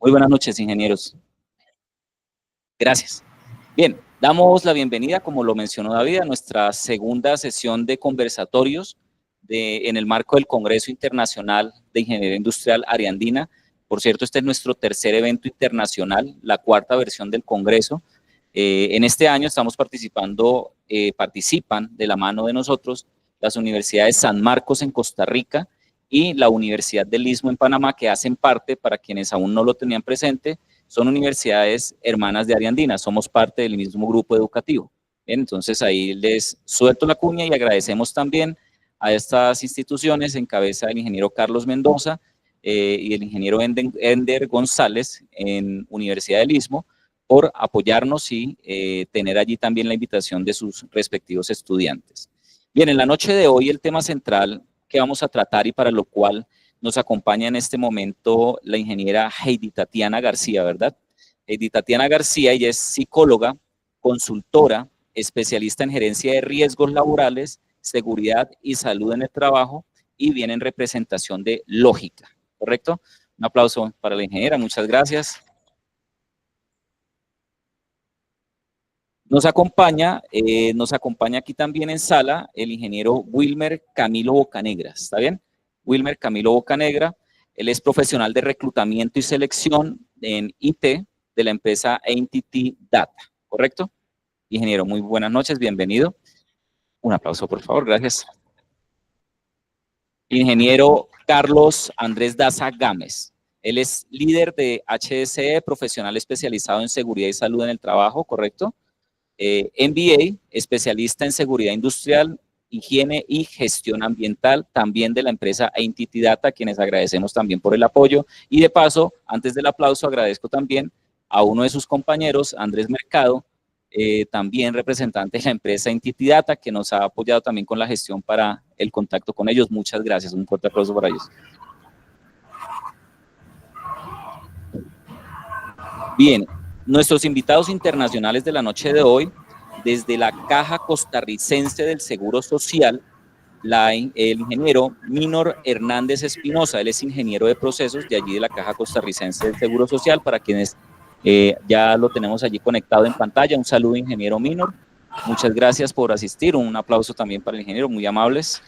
Muy buenas noches, ingenieros. Gracias. Bien, damos la bienvenida, como lo mencionó David, a nuestra segunda sesión de conversatorios en el marco del Congreso Internacional de Ingeniería Industrial Ariandina. Por cierto, este es nuestro tercer evento internacional, la cuarta versión del Congreso. En este año estamos participan de la mano de nosotros las universidades San Marcos en Costa Rica y la Universidad del Istmo en Panamá, que hacen parte, para quienes aún no lo tenían presente, son universidades hermanas de Ariandina, somos parte del mismo grupo educativo. Bien, entonces ahí les suelto la cuña y agradecemos también a estas instituciones en cabeza del ingeniero Carlos Mendoza y el ingeniero Ender González en Universidad del Istmo por apoyarnos y tener allí también la invitación de sus respectivos estudiantes. Bien, en la noche de hoy el tema central que vamos a tratar y para lo cual nos acompaña en este momento la ingeniera Heidi Tatiana García, ¿verdad? Heidi Tatiana García, ella es psicóloga, consultora, especialista en gerencia de riesgos laborales, seguridad y salud en el trabajo y viene en representación de Lógica, ¿correcto? Un aplauso para la ingeniera, muchas gracias. Nos acompaña aquí también en sala el ingeniero Wilmer Camilo Bocanegra, ¿está bien? Wilmer Camilo Bocanegra, él es profesional de reclutamiento y selección en IT de la empresa Entity Data, ¿correcto? Ingeniero, muy buenas noches, bienvenido. Un aplauso, por favor, gracias. Ingeniero Carlos Andrés Daza Gámez, él es líder de HSE, profesional especializado en seguridad y salud en el trabajo, ¿correcto? MBA, especialista en seguridad industrial, higiene y gestión ambiental, también de la empresa Entity Data, a quienes agradecemos también por el apoyo. Y de paso, antes del aplauso, agradezco también a uno de sus compañeros, Andrés Mercado, también representante de la empresa Entity Data, que nos ha apoyado también con la gestión para el contacto con ellos. Muchas gracias, un fuerte aplauso para ellos. Bien, nuestros invitados internacionales de la noche de hoy, desde la Caja Costarricense del Seguro Social, el ingeniero Minor Hernández Espinosa, él es ingeniero de procesos de allí de la Caja Costarricense del Seguro Social, para quienes ya lo tenemos allí conectado en pantalla. Un saludo, ingeniero Minor. Muchas gracias por asistir. Un aplauso también para el ingeniero, muy amables.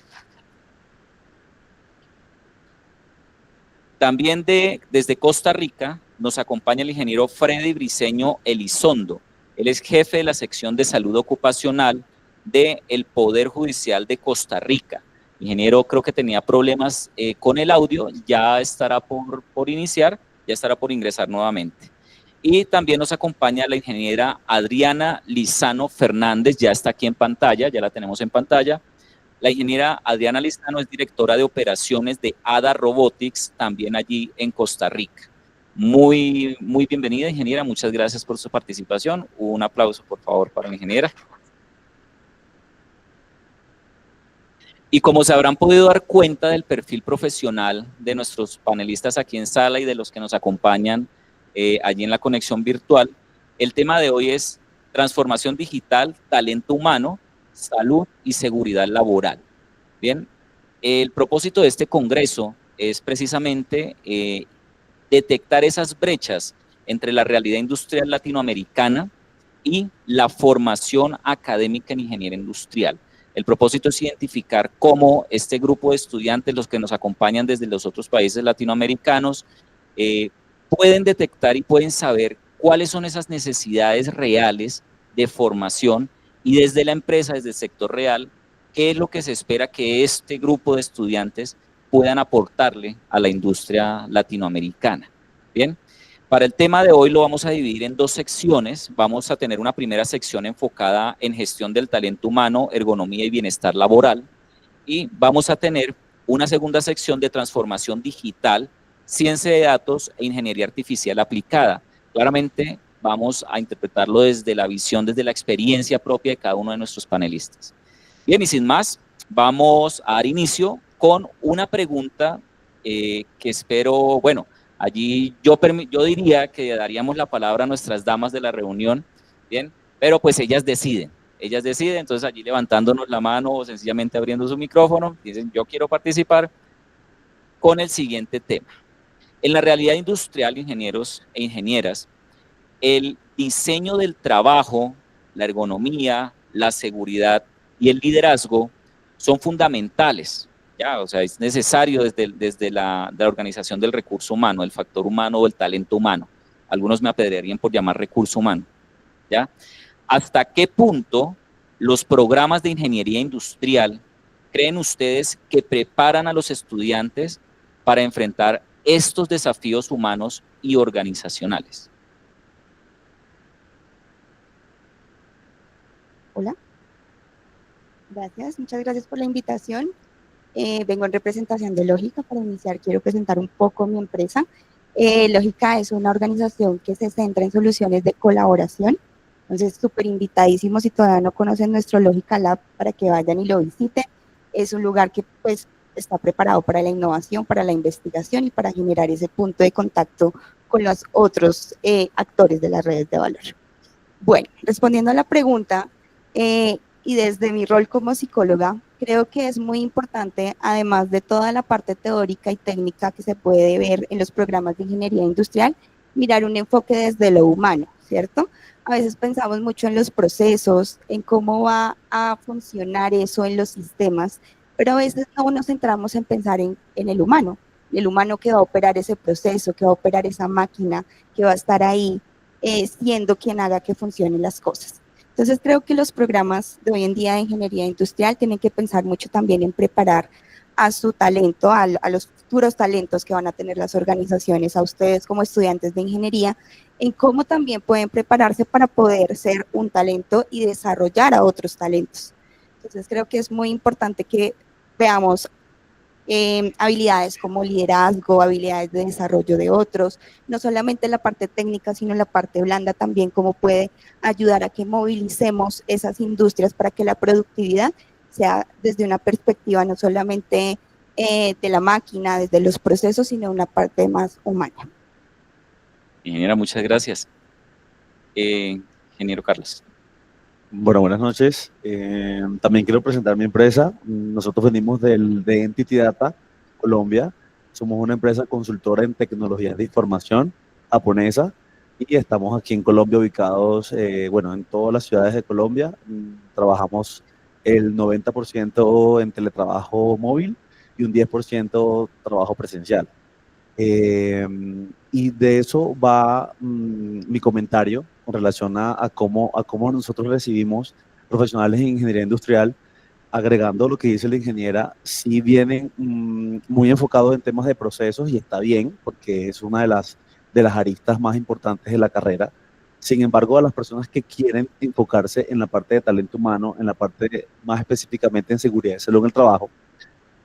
También desde Costa Rica nos acompaña el ingeniero Freddy Briceño Elizondo. Él es jefe de la sección de salud ocupacional del Poder Judicial de Costa Rica. Ingeniero, creo que tenía problemas con el audio, ya estará por iniciar, ya estará por ingresar nuevamente. Y también nos acompaña la ingeniera Adriana Lizano Fernández, ya está aquí en pantalla, ya la tenemos en pantalla. La ingeniera Adriana Lizano es directora de operaciones de ADA Robotics, también allí en Costa Rica. Muy bienvenida, ingeniera. Muchas gracias por su participación. Un aplauso, por favor, para la ingeniera. Y como se habrán podido dar cuenta del perfil profesional de nuestros panelistas aquí en sala y de los que nos acompañan allí en la conexión virtual, el tema de hoy es transformación digital, talento humano, salud y seguridad laboral. Bien, el propósito de este congreso es precisamente detectar esas brechas entre la realidad industrial latinoamericana y la formación académica en ingeniería industrial. El propósito es identificar cómo este grupo de estudiantes, los que nos acompañan desde los otros países latinoamericanos, pueden detectar y pueden saber cuáles son esas necesidades reales de formación y desde la empresa, desde el sector real, qué es lo que se espera que este grupo de estudiantes puedan aportarle a la industria latinoamericana. Bien, para el tema de hoy lo vamos a dividir en dos secciones. Vamos a tener una primera sección enfocada en gestión del talento humano, ergonomía y bienestar laboral. Y vamos a tener una segunda sección de transformación digital, ciencia de datos e ingeniería artificial aplicada. Claramente vamos a interpretarlo desde la visión, desde la experiencia propia de cada uno de nuestros panelistas. Bien, y sin más, vamos a dar inicio con una pregunta que espero, bueno, allí yo diría que daríamos la palabra a nuestras damas de la reunión, bien, pero pues ellas deciden, entonces allí levantándonos la mano o sencillamente abriendo su micrófono, dicen yo quiero participar con el siguiente tema. En la realidad industrial, ingenieros e ingenieras, el diseño del trabajo, la ergonomía, la seguridad y el liderazgo son fundamentales, ¿ya? O sea, es necesario desde la organización del recurso humano, el factor humano o el talento humano. Algunos me apedrearían por llamar recurso humano, ¿ya? ¿Hasta qué punto los programas de ingeniería industrial creen ustedes que preparan a los estudiantes para enfrentar estos desafíos humanos y organizacionales? Hola, gracias, muchas gracias por la invitación. Vengo en representación de Lógica. Para iniciar, quiero presentar un poco mi empresa. Lógica es una organización que se centra en soluciones de colaboración. Entonces, súper invitadísimos si todavía no conocen nuestro Lógica Lab para que vayan y lo visiten. Es un lugar que pues está preparado para la innovación, para la investigación y para generar ese punto de contacto con los otros actores de las redes de valor. Bueno, respondiendo a la pregunta, y desde mi rol como psicóloga, creo que es muy importante, además de toda la parte teórica y técnica que se puede ver en los programas de ingeniería industrial, mirar un enfoque desde lo humano, ¿cierto? A veces pensamos mucho en los procesos, en cómo va a funcionar eso en los sistemas, pero a veces no nos centramos en pensar en el humano que va a operar ese proceso, que va a operar esa máquina, que va a estar ahí siendo quien haga que funcionen las cosas. Entonces creo que los programas de hoy en día de ingeniería industrial tienen que pensar mucho también en preparar a su talento, a los futuros talentos que van a tener las organizaciones, a ustedes como estudiantes de ingeniería, en cómo también pueden prepararse para poder ser un talento y desarrollar a otros talentos. Entonces creo que es muy importante que veamos habilidades como liderazgo, habilidades de desarrollo de otros, no solamente la parte técnica, sino la parte blanda también, cómo puede ayudar a que movilicemos esas industrias para que la productividad sea desde una perspectiva no solamente de la máquina, desde los procesos, sino una parte más humana. Ingeniera, muchas gracias. Ingeniero Carlos. Bueno, buenas noches. También quiero presentar mi empresa. Nosotros venimos de Entity Data, Colombia. Somos una empresa consultora en tecnologías de información japonesa y estamos aquí en Colombia ubicados, bueno, en todas las ciudades de Colombia. Trabajamos el 90% en teletrabajo móvil y un 10% trabajo presencial. Y de eso va mi comentario con relación a cómo nosotros recibimos profesionales en ingeniería industrial, agregando lo que dice la ingeniera, sí vienen muy enfocados en temas de procesos y está bien, porque es una de las aristas más importantes de la carrera. Sin embargo, a las personas que quieren enfocarse en la parte de talento humano, en la parte más específicamente en seguridad y salud en el trabajo,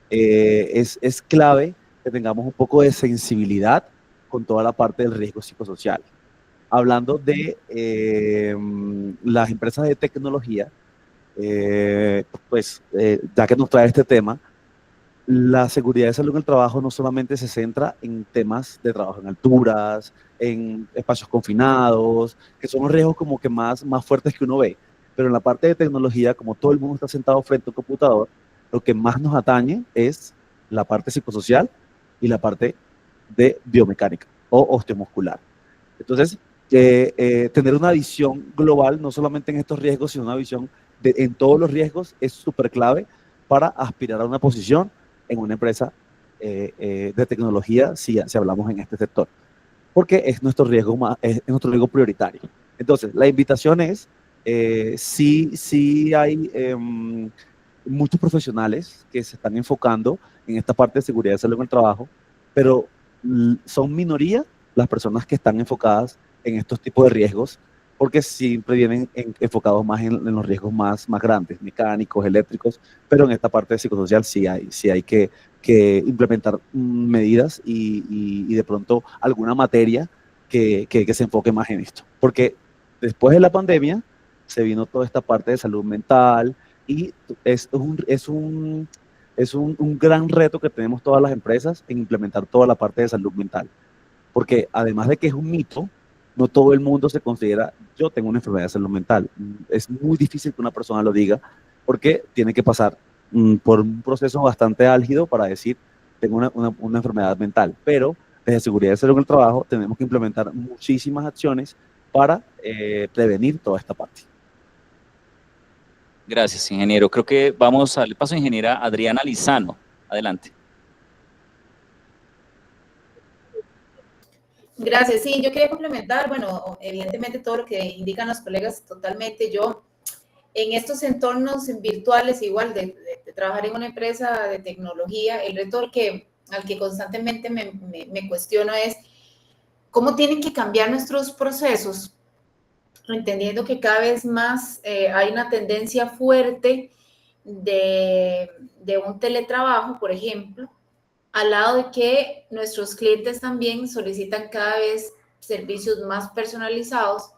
es clave que tengamos un poco de sensibilidad con toda la parte del riesgo psicosocial. Hablando de las empresas de tecnología, ya que nos trae este tema, la seguridad de salud en el trabajo no solamente se centra en temas de trabajo en alturas, en espacios confinados, que son los riesgos como que más fuertes que uno ve, pero en la parte de tecnología, como todo el mundo está sentado frente a un computador, lo que más nos atañe es la parte psicosocial y la parte de biomecánica o osteomuscular. Entonces, tener una visión global, no solamente en estos riesgos, sino una visión en todos los riesgos, es súper clave para aspirar a una posición en una empresa de tecnología, si hablamos en este sector, porque es nuestro riesgo, es nuestro riesgo prioritario. Entonces, la invitación es, sí hay muchos profesionales que se están enfocando en esta parte de seguridad de salud en el trabajo, pero son minoría las personas que están enfocadas en estos tipos de riesgos, porque siempre vienen enfocados más en los riesgos más grandes, mecánicos, eléctricos, pero en esta parte de psicosocial sí hay que implementar medidas y de pronto alguna materia que se enfoque más en esto. Porque después de la pandemia se vino toda esta parte de salud mental y un gran reto que tenemos todas las empresas en implementar toda la parte de salud mental. Porque además de que es un mito, no todo el mundo se considera, yo tengo una enfermedad de salud mental. Es muy difícil que una persona lo diga porque tiene que pasar por un proceso bastante álgido para decir, tengo una enfermedad mental. Pero desde seguridad y salud en el trabajo tenemos que implementar muchísimas acciones para prevenir toda esta parte. Gracias, ingeniero. Creo que vamos al paso, ingeniera Adriana Lizano. Adelante. Gracias. Sí, yo quería complementar, bueno, evidentemente todo lo que indican los colegas totalmente. Yo, en estos entornos virtuales, igual de trabajar en una empresa de tecnología, el reto al que constantemente me cuestiono es cómo tienen que cambiar nuestros procesos, entendiendo que cada vez más hay una tendencia fuerte de un teletrabajo, por ejemplo, al lado de que nuestros clientes también solicitan cada vez servicios más personalizados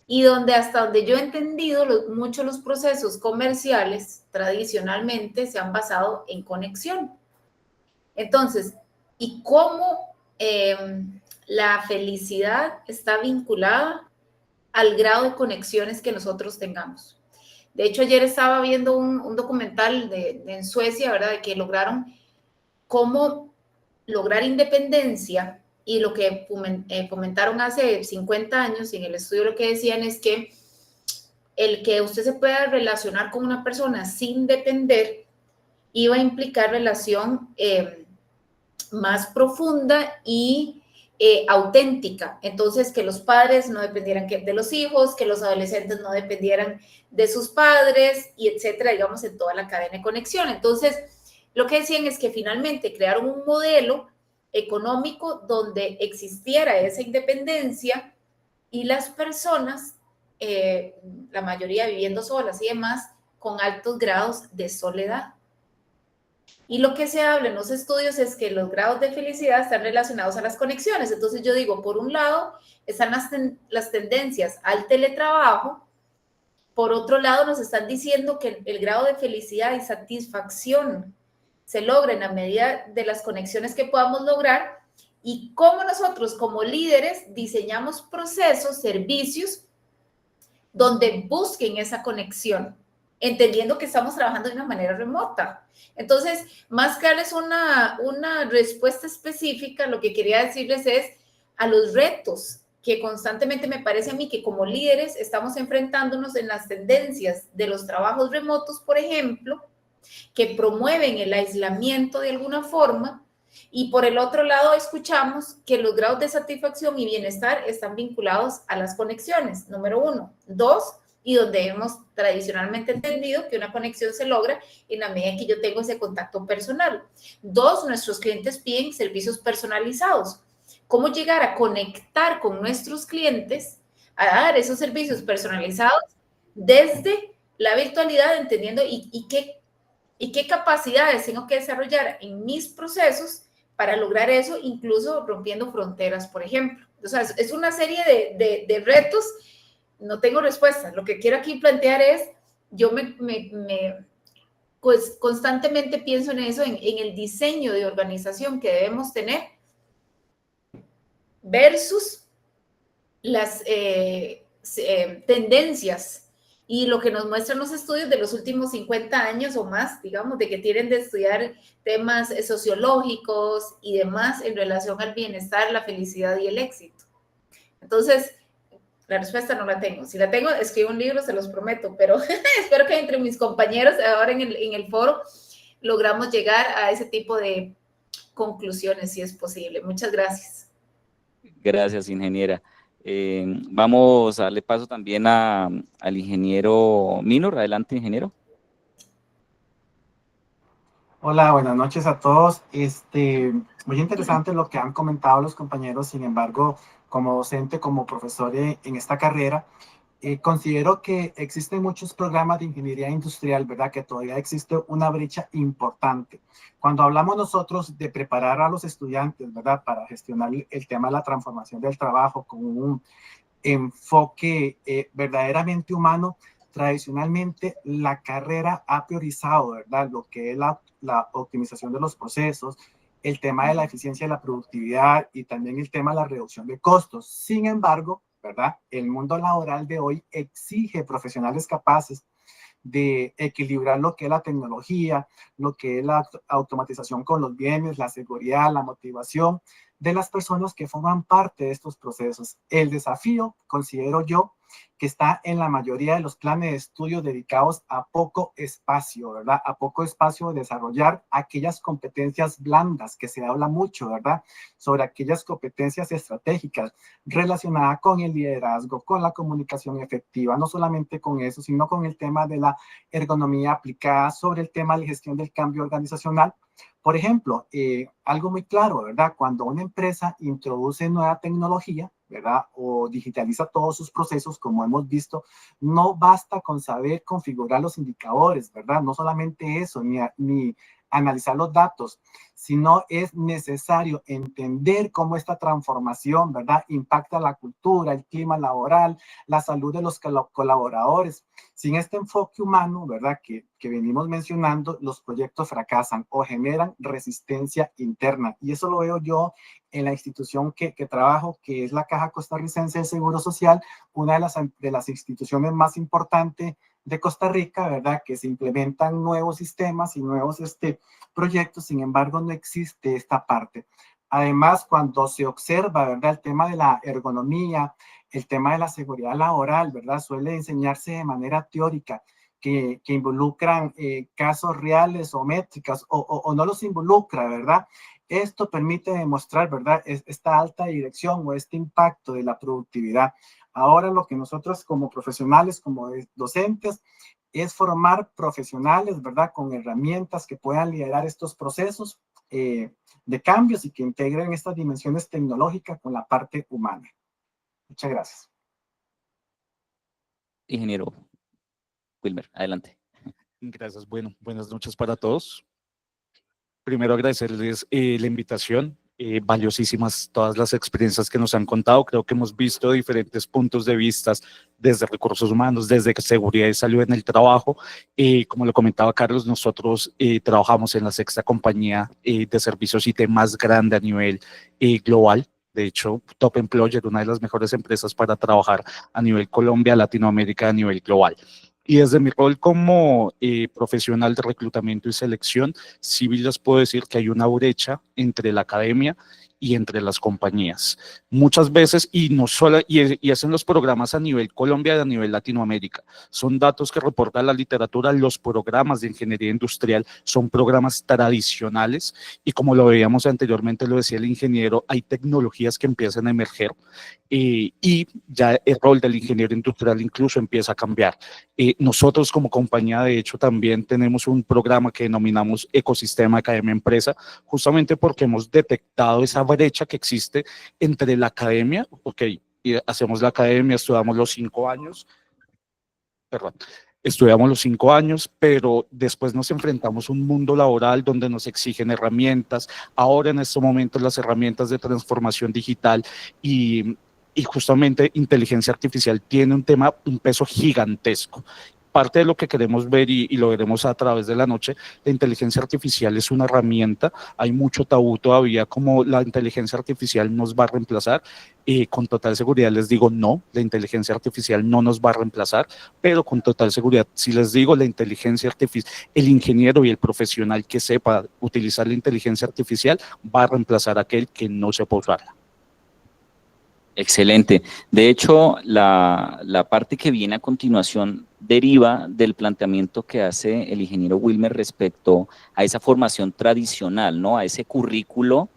y donde hasta donde yo he entendido, muchos los procesos comerciales tradicionalmente se han basado en conexión. Entonces, ¿y cómo la felicidad está vinculada al grado de conexiones que nosotros tengamos? De hecho, ayer estaba viendo un documental en Suecia, ¿verdad?, de que lograron cómo lograr independencia, y lo que comentaron hace 50 años, y en el estudio lo que decían es que el que usted se pueda relacionar con una persona sin depender iba a implicar relación más profunda y auténtica. Entonces, que los padres no dependieran de los hijos, que los adolescentes no dependieran de sus padres, y etcétera, digamos, en toda la cadena de conexión. Entonces, lo que decían es que finalmente crearon un modelo económico donde existiera esa independencia y las personas, la mayoría viviendo solas y demás, con altos grados de soledad. Y lo que se habla en los estudios es que los grados de felicidad están relacionados a las conexiones. Entonces yo digo, por un lado están las tendencias al teletrabajo, por otro lado nos están diciendo que el grado de felicidad y satisfacción se logra en la medida de las conexiones que podamos lograr, y cómo nosotros como líderes diseñamos procesos, servicios, donde busquen esa conexión, entendiendo que estamos trabajando de una manera remota. Entonces, más que darles una respuesta específica, lo que quería decirles es a los retos que constantemente me parece a mí que como líderes estamos enfrentándonos en las tendencias de los trabajos remotos, por ejemplo, que promueven el aislamiento de alguna forma, y por el otro lado escuchamos que los grados de satisfacción y bienestar están vinculados a las conexiones, número 1. 2, y donde hemos tradicionalmente entendido que una conexión se logra en la medida en que yo tengo ese contacto personal. 2, nuestros clientes piden servicios personalizados. ¿Cómo llegar a conectar con nuestros clientes a dar esos servicios personalizados desde la virtualidad, entendiendo y qué capacidades tengo que desarrollar en mis procesos para lograr eso, incluso rompiendo fronteras, por ejemplo? O sea, es una serie de retos. No tengo respuesta. Lo que quiero aquí plantear es, yo pues constantemente pienso en eso, en el diseño de organización que debemos tener versus las tendencias y lo que nos muestran los estudios de los últimos 50 años o más, digamos, de que tienen de estudiar temas sociológicos y demás en relación al bienestar, la felicidad y el éxito. Entonces, la respuesta no la tengo. Si la tengo, escribo un libro, se los prometo, pero espero que entre mis compañeros ahora en el foro logramos llegar a ese tipo de conclusiones, si es posible. Muchas gracias. Gracias, ingeniera. Vamos a darle paso también al ingeniero Minor. Adelante, ingeniero. Hola, buenas noches a todos. Muy interesante lo que han comentado los compañeros. Sin embargo, como docente, como profesor en esta carrera, considero que existen muchos programas de ingeniería industrial, ¿verdad? Que todavía existe una brecha importante. Cuando hablamos nosotros de preparar a los estudiantes, ¿verdad? Para gestionar el tema de la transformación del trabajo con un enfoque verdaderamente humano, tradicionalmente la carrera ha priorizado, ¿verdad? Lo que es la optimización de los procesos, el tema de la eficiencia y la productividad y también el tema de la reducción de costos. Sin embargo, ¿verdad? El mundo laboral de hoy exige profesionales capaces de equilibrar lo que es la tecnología, lo que es la automatización con los bienes, la seguridad, la motivación, de las personas que forman parte de estos procesos. El desafío, considero yo, que está en la mayoría de los planes de estudio dedicados a poco espacio, ¿verdad? A poco espacio de desarrollar aquellas competencias blandas que se habla mucho, ¿verdad? Sobre aquellas competencias estratégicas relacionadas con el liderazgo, con la comunicación efectiva, no solamente con eso, sino con el tema de la ergonomía aplicada, sobre el tema de la gestión del cambio organizacional. Por ejemplo, algo muy claro, ¿verdad? Cuando una empresa introduce nueva tecnología, ¿verdad? O digitaliza todos sus procesos, como hemos visto, no basta con saber configurar los indicadores, ¿verdad? No solamente eso, ni analizar los datos, sino es necesario entender cómo esta transformación, ¿verdad? Impacta la cultura, el clima laboral, la salud de los colaboradores. Sin este enfoque humano, ¿verdad? Que venimos mencionando, los proyectos fracasan o generan resistencia interna. Y eso lo veo yo en la institución que trabajo, que es la Caja Costarricense de Seguro Social, una de las instituciones más importantes de Costa Rica, ¿verdad? Que se implementan nuevos sistemas y nuevos proyectos, sin embargo, no existe esta parte. Además, cuando se observa, ¿verdad? El tema de la ergonomía, el tema de la seguridad laboral, ¿verdad? Suele enseñarse de manera teórica, que involucran casos reales o métricas, o no los involucra, ¿verdad? Esto permite demostrar, ¿verdad? Esta alta dirección o este impacto de la productividad. Ahora lo que nosotros como profesionales, como docentes, es formar profesionales, ¿verdad? Con herramientas que puedan liderar estos procesos de cambios y que integren estas dimensiones tecnológicas con la parte humana. Muchas gracias. Ingeniero Wilmer, adelante. Gracias. Bueno, buenas noches para todos. Primero agradecerles la invitación, valiosísimas todas las experiencias que nos han contado. Creo que hemos visto diferentes puntos de vista desde recursos humanos, desde seguridad y salud en el trabajo. Como lo comentaba Carlos, nosotros trabajamos en la sexta compañía de servicios IT más grande a nivel global. De hecho, Top Employer, una de las mejores empresas para trabajar a nivel Colombia, Latinoamérica, a nivel global. Y desde mi rol como profesional de reclutamiento y selección, sí les puedo decir que hay una brecha entre la academia y entre las compañías. Muchas veces, y no solo, y hacen los programas a nivel Colombia y a nivel Latinoamérica. Son datos que reporta la literatura. Los programas de ingeniería industrial son programas tradicionales y como lo veíamos anteriormente, lo decía el ingeniero, hay tecnologías que empiezan a emerger y ya el rol del ingeniero industrial incluso empieza a cambiar. Nosotros como compañía, de hecho, también tenemos un programa que denominamos Ecosistema Academia Empresa, justamente porque hemos detectado esa brecha que existe entre la academia, ok, hacemos la academia, estudiamos los 5 años, perdón, estudiamos los 5 años, pero después nos enfrentamos a un mundo laboral donde nos exigen herramientas, ahora en estos momentos las herramientas de transformación digital y justamente inteligencia artificial tiene un peso gigantesco. Parte de lo que queremos ver y lo veremos a través de la noche, la inteligencia artificial es una herramienta, hay mucho tabú todavía como la inteligencia artificial nos va a reemplazar, con total seguridad les digo no, la inteligencia artificial no nos va a reemplazar, pero con total seguridad, si les digo la inteligencia artificial, el ingeniero y el profesional que sepa utilizar la inteligencia artificial va a reemplazar a aquel que no sepa usarla. Excelente. De hecho, la parte que viene a continuación deriva del planteamiento que hace el ingeniero Wilmer respecto a esa formación tradicional, ¿no? A ese currículo,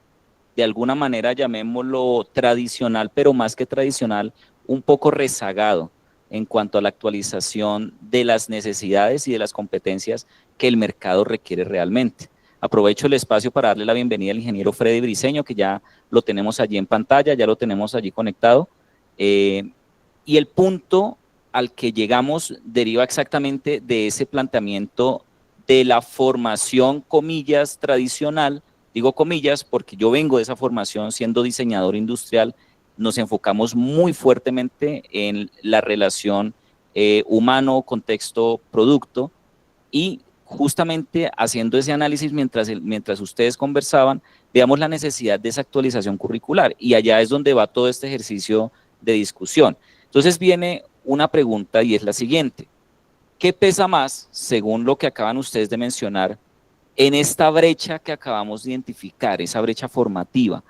de alguna manera llamémoslo tradicional, pero más que tradicional, un poco rezagado en cuanto a la actualización de las necesidades y de las competencias que el mercado requiere realmente. Aprovecho el espacio para darle la bienvenida al ingeniero Freddy Briceño, que ya lo tenemos allí en pantalla, ya lo tenemos allí conectado. Y el punto al que llegamos deriva exactamente de ese planteamiento de la formación, comillas, tradicional. Digo comillas porque yo vengo de esa formación siendo diseñador industrial. Nos enfocamos muy fuertemente en la relación humano, contexto, producto y justamente haciendo ese análisis mientras ustedes conversaban, veamos la necesidad de esa actualización curricular y allá es donde va todo este ejercicio de discusión. Entonces viene una pregunta y es la siguiente: ¿qué pesa más, según lo que acaban ustedes de mencionar, en esta brecha que acabamos de identificar, esa brecha formativa?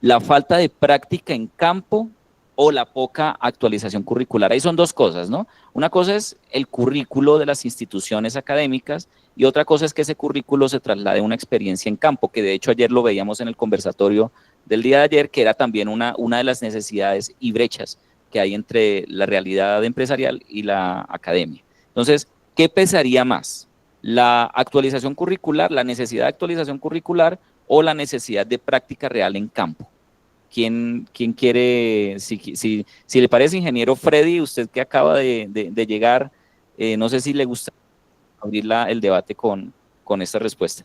la falta de práctica en campo o la poca actualización curricular. Ahí son dos cosas, ¿no? Una cosa es el currículo de las instituciones académicas y otra cosa es que ese currículo se traslade a una experiencia en campo, que de hecho ayer lo veíamos en el conversatorio del día de ayer, que era también una de las necesidades y brechas que hay entre la realidad empresarial y la academia. Entonces, ¿qué pesaría más? ¿La actualización curricular, la necesidad de actualización curricular o la necesidad de práctica real en campo? ¿Quién quiere, si le parece, ingeniero Freddy, usted que acaba de llegar, no sé si le gusta abrir el debate con esta respuesta?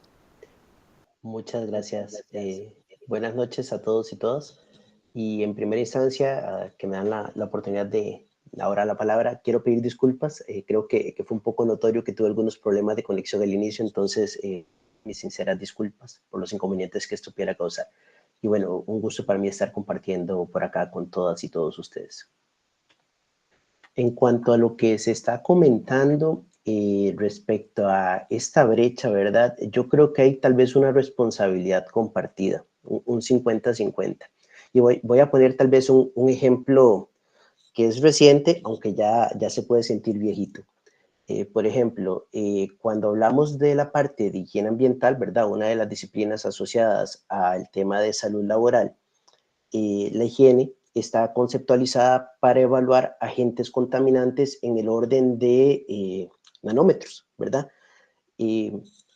Muchas gracias. Buenas noches a todos y todas. Y en primera instancia, que me dan la oportunidad de ahora la palabra, quiero pedir disculpas. Creo que fue un poco notorio que tuve algunos problemas de conexión al inicio, entonces mis sinceras disculpas por los inconvenientes que esto pudiera causar. Y bueno, un gusto para mí estar compartiendo por acá con todas y todos ustedes. En cuanto a lo que se está comentando respecto a esta brecha, ¿verdad? Yo creo que hay tal vez una responsabilidad compartida, un 50-50. Y voy a poner tal vez un ejemplo que es reciente, aunque ya se puede sentir viejito. Por ejemplo, cuando hablamos de la parte de higiene ambiental, ¿verdad? Una de las disciplinas asociadas al tema de salud laboral, la higiene está conceptualizada para evaluar agentes contaminantes en el orden de nanómetros, ¿verdad?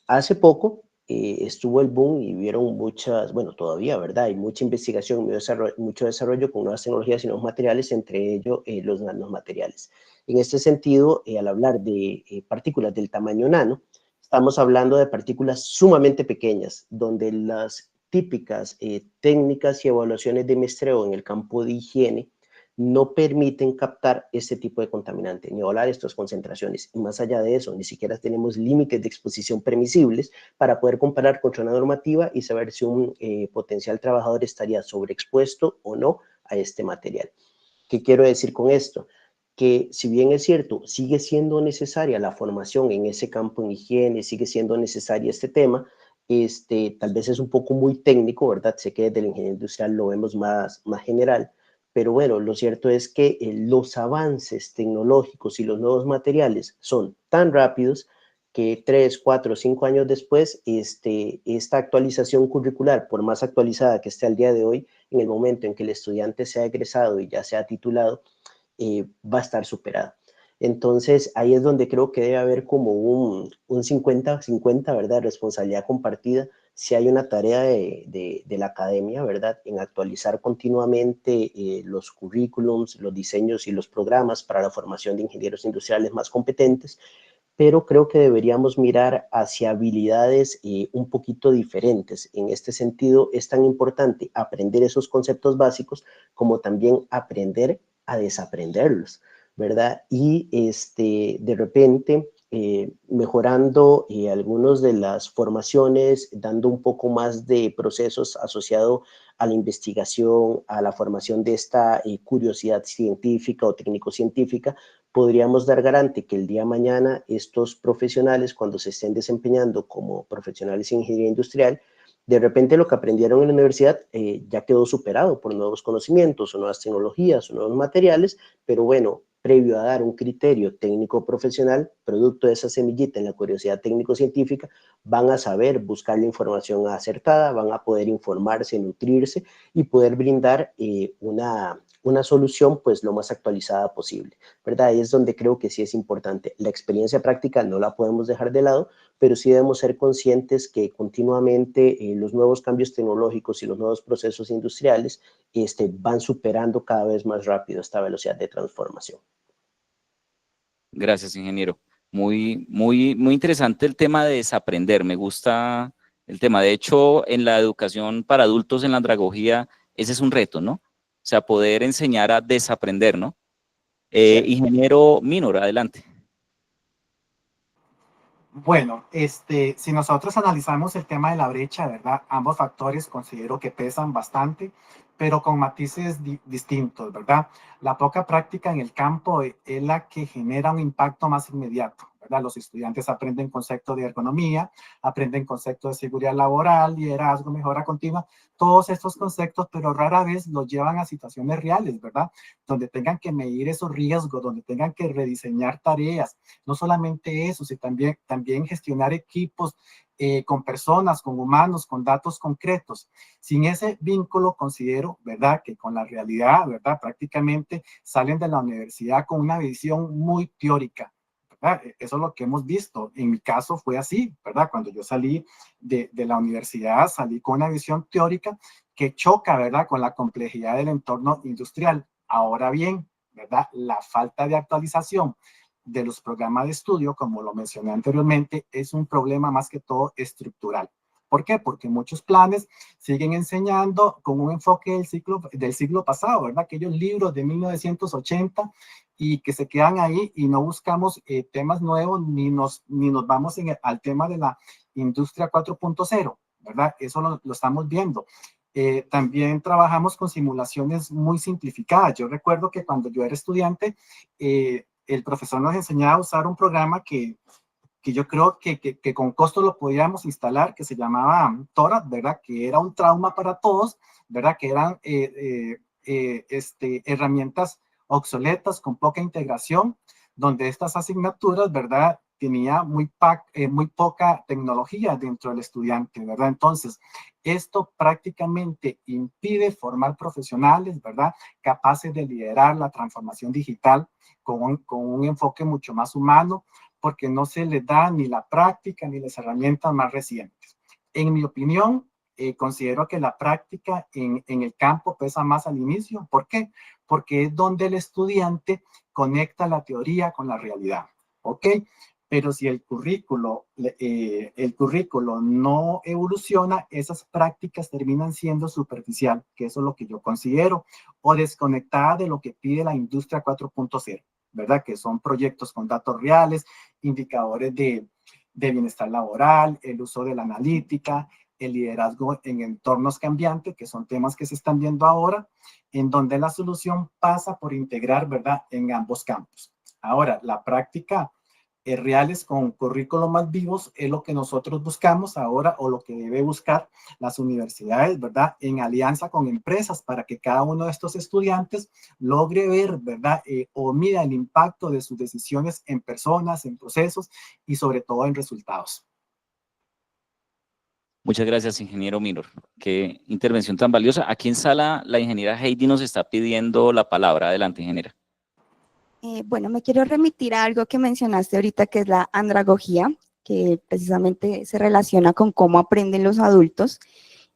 Hace poco estuvo el boom y vieron muchas, bueno, todavía, ¿verdad? Hay mucha investigación, mucho desarrollo con nuevas tecnologías y nuevos materiales, entre ellos los nanomateriales. En este sentido, al hablar de partículas del tamaño nano, estamos hablando de partículas sumamente pequeñas, donde las típicas técnicas y evaluaciones de muestreo en el campo de higiene no permiten captar este tipo de contaminante, ni hablar de estas concentraciones. Y más allá de eso, ni siquiera tenemos límites de exposición permisibles para poder comparar contra una normativa y saber si un potencial trabajador estaría sobreexpuesto o no a este material. ¿Qué quiero decir con esto? Que si bien es cierto, sigue siendo necesaria la formación en ese campo en higiene, sigue siendo necesaria este tema, tal vez es un poco muy técnico, ¿verdad? Sé que desde la ingeniería industrial lo vemos más general, pero bueno, lo cierto es que los avances tecnológicos y los nuevos materiales son tan rápidos que 3, 4, 5 años después, esta actualización curricular, por más actualizada que esté al día de hoy, en el momento en que el estudiante sea egresado y ya sea titulado, va a estar superada. Entonces, ahí es donde creo que debe haber como un 50-50, ¿verdad? Responsabilidad compartida. Si hay una tarea de la academia, ¿verdad? En actualizar continuamente los currículums, los diseños y los programas para la formación de ingenieros industriales más competentes, pero creo que deberíamos mirar hacia habilidades un poquito diferentes. En este sentido, es tan importante aprender esos conceptos básicos como también aprender a desaprenderlos, ¿verdad? Y de repente, mejorando algunas de las formaciones, dando un poco más de procesos asociados a la investigación, a la formación de esta curiosidad científica o técnico-científica, podríamos dar garante que el día de mañana estos profesionales, cuando se estén desempeñando como profesionales en ingeniería industrial, de repente lo que aprendieron en la universidad ya quedó superado por nuevos conocimientos o nuevas tecnologías o nuevos materiales, pero bueno, previo a dar un criterio técnico profesional, producto de esa semillita en la curiosidad técnico-científica, van a saber buscar la información acertada, van a poder informarse, nutrirse y poder brindar una solución pues lo más actualizada posible, ¿verdad? Ahí es donde creo que sí es importante. La experiencia práctica no la podemos dejar de lado, pero sí debemos ser conscientes que continuamente los nuevos cambios tecnológicos y los nuevos procesos industriales van superando cada vez más rápido esta velocidad de transformación. Gracias, ingeniero. Muy interesante el tema de desaprender. Me gusta el tema. De hecho, en la educación para adultos, en la andragogía, ese es un reto, ¿no? O sea, poder enseñar a desaprender, ¿no? Ingeniero Minor, adelante. Bueno, si nosotros analizamos el tema de la brecha, ¿verdad? Ambos factores considero que pesan bastante, pero con matices distintos, ¿verdad? La poca práctica en el campo es la que genera un impacto más inmediato, ¿verdad? Los estudiantes aprenden conceptos de ergonomía, aprenden conceptos de seguridad laboral, liderazgo, mejora continua, todos estos conceptos, pero rara vez los llevan a situaciones reales, ¿verdad? Donde tengan que medir esos riesgos, donde tengan que rediseñar tareas, no solamente eso, sino también gestionar equipos con personas, con humanos, con datos concretos. Sin ese vínculo, considero, ¿verdad?, que con la realidad, ¿verdad?, prácticamente salen de la universidad con una visión muy teórica, ¿verdad? Eso es lo que hemos visto. En mi caso fue así, ¿verdad? Cuando yo salí de la universidad, salí con una visión teórica que choca, ¿verdad?, con la complejidad del entorno industrial. Ahora bien, ¿verdad?, la falta de actualización de los programas de estudio, como lo mencioné anteriormente, es un problema más que todo estructural. ¿Por qué? Porque muchos planes siguen enseñando con un enfoque del siglo pasado, ¿verdad? Aquellos libros de 1980 y que se quedan ahí y no buscamos temas nuevos ni nos vamos al tema de la industria 4.0, ¿verdad? Eso lo estamos viendo. También trabajamos con simulaciones muy simplificadas. Yo recuerdo que cuando yo era estudiante, el profesor nos enseñaba a usar un programa que yo creo que con costo lo podíamos instalar, que se llamaba Tora, ¿verdad? Que era un trauma para todos, ¿verdad? Que eran herramientas obsoletas con poca integración, donde estas asignaturas, ¿verdad?, tenía muy poca tecnología dentro del estudiante, ¿verdad? Entonces, esto prácticamente impide formar profesionales, ¿verdad?, capaces de liderar la transformación digital con un enfoque mucho más humano, porque no se les da ni la práctica ni las herramientas más recientes. En mi opinión, considero que la práctica en el campo pesa más al inicio. ¿Por qué? Porque es donde el estudiante conecta la teoría con la realidad, ¿ok? Pero si el currículo no evoluciona, esas prácticas terminan siendo superficial, que eso es lo que yo considero, o desconectada de lo que pide la industria 4.0, ¿verdad? Que son proyectos con datos reales, indicadores de bienestar laboral, el uso de la analítica, el liderazgo en entornos cambiantes, que son temas que se están viendo ahora, en donde la solución pasa por integrar, ¿verdad?, en ambos campos. Ahora, la práctica reales con currículos más vivos es lo que nosotros buscamos ahora, o lo que debe buscar las universidades, ¿verdad?, en alianza con empresas, para que cada uno de estos estudiantes logre ver, ¿verdad?, o mida el impacto de sus decisiones en personas, en procesos y sobre todo en resultados. Muchas gracias, ingeniero Minor. Qué intervención tan valiosa. Aquí en sala, la ingeniera Heidi nos está pidiendo la palabra. Adelante, ingeniera. Bueno, me quiero remitir a algo que mencionaste ahorita, que es la andragogía, que precisamente se relaciona con cómo aprenden los adultos.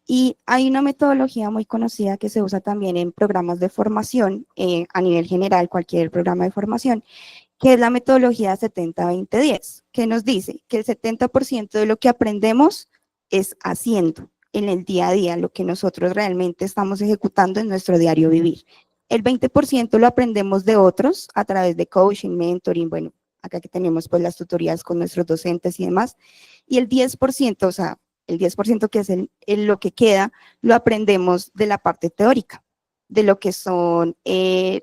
Y hay una metodología muy conocida que se usa también en programas de formación, a nivel general, cualquier programa de formación, que es la metodología 70-20-10, que nos dice que el 70% de lo que aprendemos es haciendo en el día a día, lo que nosotros realmente estamos ejecutando en nuestro diario vivir. El 20% lo aprendemos de otros a través de coaching, mentoring, bueno, acá que tenemos pues las tutorías con nuestros docentes y demás. Y el 10%, o sea, el 10% que es lo que queda, lo aprendemos de la parte teórica, de lo que son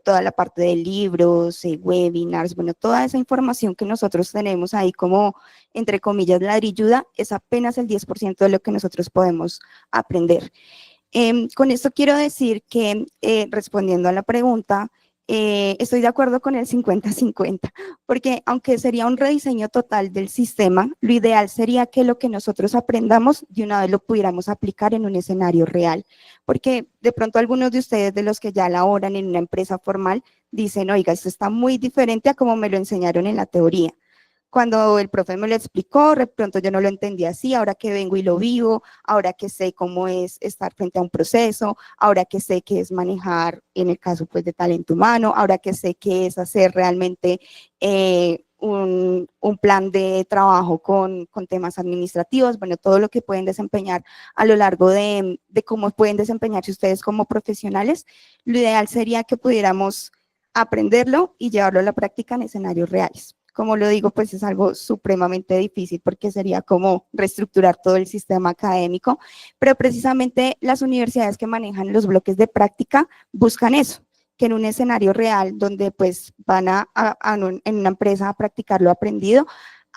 toda la parte de libros, webinars, bueno, toda esa información que nosotros tenemos ahí como, entre comillas, ladrilluda, es apenas el 10% de lo que nosotros podemos aprender. Con esto quiero decir que, respondiendo a la pregunta, estoy de acuerdo con el 50-50, porque aunque sería un rediseño total del sistema, lo ideal sería que lo que nosotros aprendamos de una vez lo pudiéramos aplicar en un escenario real, porque de pronto algunos de ustedes, de los que ya laboran en una empresa formal, dicen, oiga, esto está muy diferente a como me lo enseñaron en la teoría. Cuando el profe me lo explicó, de pronto yo no lo entendía así, ahora que vengo y lo vivo, ahora que sé cómo es estar frente a un proceso, ahora que sé qué es manejar, en el caso pues de talento humano, ahora que sé qué es hacer realmente un plan de trabajo con temas administrativos, bueno, todo lo que pueden desempeñar a lo largo de cómo pueden desempeñarse ustedes como profesionales, lo ideal sería que pudiéramos aprenderlo y llevarlo a la práctica en escenarios reales. Como lo digo, pues es algo supremamente difícil porque sería como reestructurar todo el sistema académico, pero precisamente las universidades que manejan los bloques de práctica buscan eso, que en un escenario real donde pues van en una empresa a practicar lo aprendido,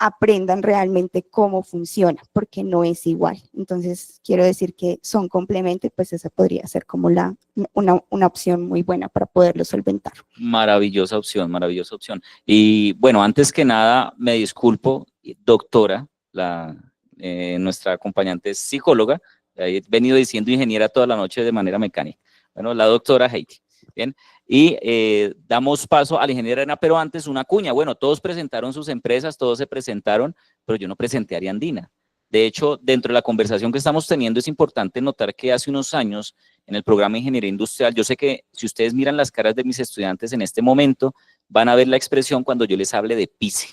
aprendan realmente cómo funciona, porque no es igual. Entonces, quiero decir que son complementos, pues esa podría ser como una opción muy buena para poderlo solventar. Maravillosa opción, maravillosa opción. Y bueno, antes que nada, me disculpo, doctora, nuestra acompañante es psicóloga, he venido diciendo ingeniera toda la noche de manera mecánica. Bueno, la doctora Heidi. Bien, y damos paso a la ingeniera Ana, pero antes una cuña. Bueno, todos presentaron sus empresas, todos se presentaron, pero yo no presenté a Ariandina. De hecho, dentro de la conversación que estamos teniendo es importante notar que hace unos años en el programa de Ingeniería Industrial, yo sé que si ustedes miran las caras de mis estudiantes en este momento, van a ver la expresión cuando yo les hable de PICE.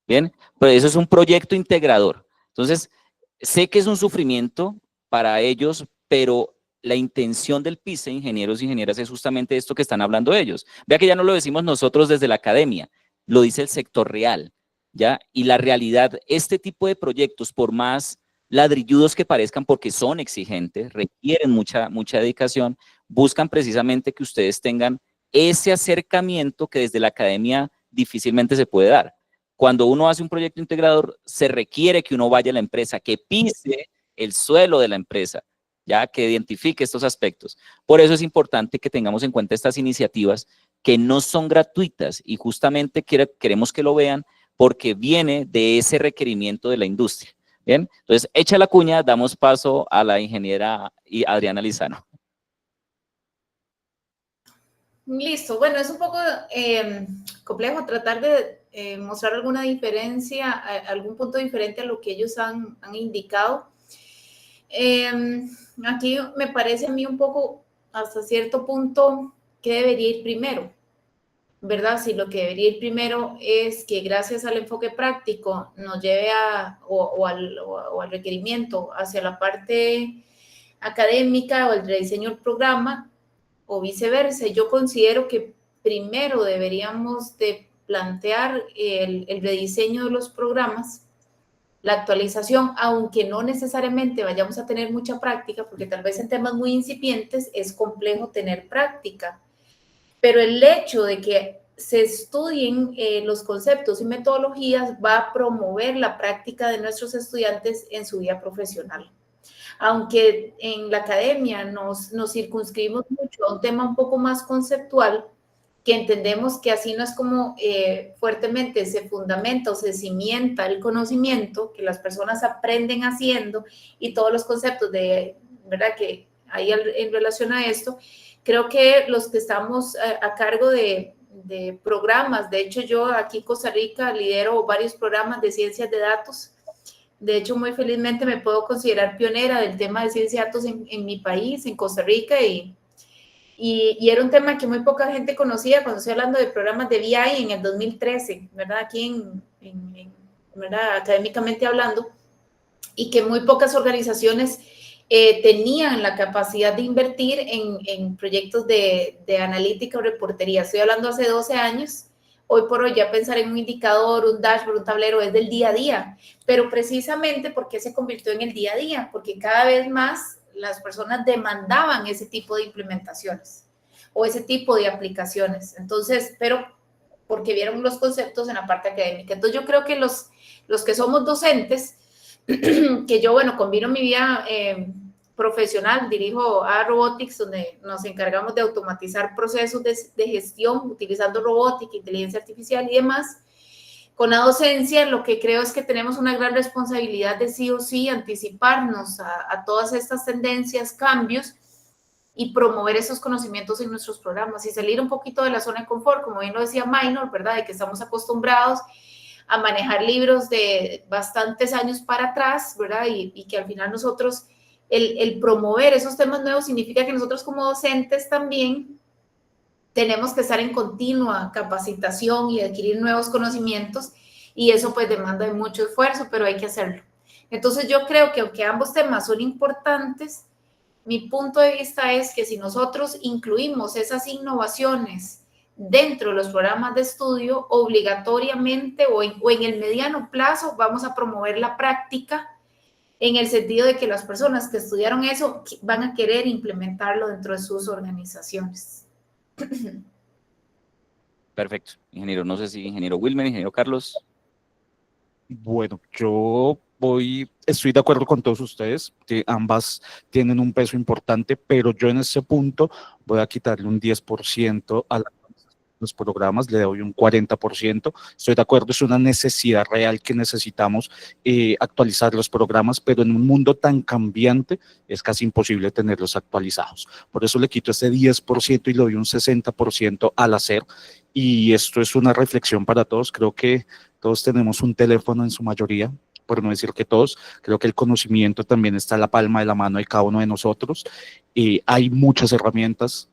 Bien, pero eso es un proyecto integrador. Entonces, sé que es un sufrimiento para ellos, pero la intención del PICE, ingenieros e ingenieras, es justamente esto que están hablando ellos. Vea que ya no lo decimos nosotros desde la academia, lo dice el sector real, ¿ya? Y la realidad, este tipo de proyectos, por más ladrilludos que parezcan, porque son exigentes, requieren mucha dedicación, buscan precisamente que ustedes tengan ese acercamiento que desde la academia difícilmente se puede dar. Cuando uno hace un proyecto integrador, se requiere que uno vaya a la empresa, que pise el suelo de la empresa, ya que identifique estos aspectos. Por eso es importante que tengamos en cuenta estas iniciativas que no son gratuitas y justamente queremos que lo vean porque viene de ese requerimiento de la industria. Bien, entonces hecha la cuña, damos paso a la ingeniera Adriana Lizano. Listo, bueno, es un poco complejo tratar de mostrar alguna diferencia, algún punto diferente a lo que ellos han indicado. Aquí me parece a mí un poco, hasta cierto punto, que debería ir primero, ¿verdad? Si lo que debería ir primero es que gracias al enfoque práctico nos lleve o al requerimiento hacia la parte académica o el rediseño del programa, o viceversa. Yo considero que primero deberíamos de plantear el rediseño de los programas, la actualización, aunque no necesariamente vayamos a tener mucha práctica, porque tal vez en temas muy incipientes es complejo tener práctica, pero el hecho de que se estudien los conceptos y metodologías va a promover la práctica de nuestros estudiantes en su vida profesional. Aunque en la academia nos circunscribimos mucho a un tema un poco más conceptual, que entendemos que así no es como fuertemente se fundamenta o se cimienta el conocimiento, que las personas aprenden haciendo y todos los conceptos ¿verdad? Que hay en relación a esto, creo que los que estamos a cargo de programas, de hecho yo aquí en Costa Rica lidero varios programas de ciencias de datos. De hecho, muy felizmente me puedo considerar pionera del tema de ciencia de datos en mi país, en Costa Rica, y era un tema que muy poca gente conocía cuando estoy hablando de programas de BI en el 2013, ¿verdad? Aquí ¿verdad? Académicamente hablando, y que muy pocas organizaciones tenían la capacidad de invertir en proyectos de analítica o reportería. Estoy hablando hace 12 años. Hoy por hoy ya pensar en un indicador, un dashboard, un tablero es del día a día, pero precisamente porque se convirtió en el día a día, porque cada vez más las personas demandaban ese tipo de implementaciones o ese tipo de aplicaciones. Entonces, pero porque vieron los conceptos en la parte académica. Entonces yo creo que los que somos docentes, que yo, bueno, combino mi vida profesional, dirijo a Robotics, donde nos encargamos de automatizar procesos de gestión utilizando robótica, inteligencia artificial y demás. Con la docencia, lo que creo es que tenemos una gran responsabilidad de sí o sí anticiparnos a todas estas tendencias, cambios, y promover esos conocimientos en nuestros programas y salir un poquito de la zona de confort, como bien lo decía Minor, ¿verdad? De que estamos acostumbrados a manejar libros de bastantes años para atrás, ¿verdad? Y que al final nosotros, el promover esos temas nuevos significa que nosotros como docentes también tenemos que estar en continua capacitación y adquirir nuevos conocimientos, y eso pues demanda de mucho esfuerzo, pero hay que hacerlo. Entonces yo creo que aunque ambos temas son importantes, mi punto de vista es que si nosotros incluimos esas innovaciones dentro de los programas de estudio, obligatoriamente o en el mediano plazo vamos a promover la práctica, en el sentido de que las personas que estudiaron eso van a querer implementarlo dentro de sus organizaciones. Perfecto. Ingeniero, no sé si ingeniero Wilmer, ingeniero Carlos. Bueno, estoy de acuerdo con todos ustedes, que ambas tienen un peso importante, pero yo en ese punto voy a quitarle un 10% a los programas, le doy un 40%. Estoy de acuerdo, es una necesidad real que necesitamos actualizar los programas, pero en un mundo tan cambiante es casi imposible tenerlos actualizados. Por eso le quito ese 10% y le doy un 60% al hacer. Y esto es una reflexión para todos. Creo que todos tenemos un teléfono en su mayoría, por no decir que todos. Creo que el conocimiento también está a la palma de la mano de cada uno de nosotros. Hay muchas herramientas.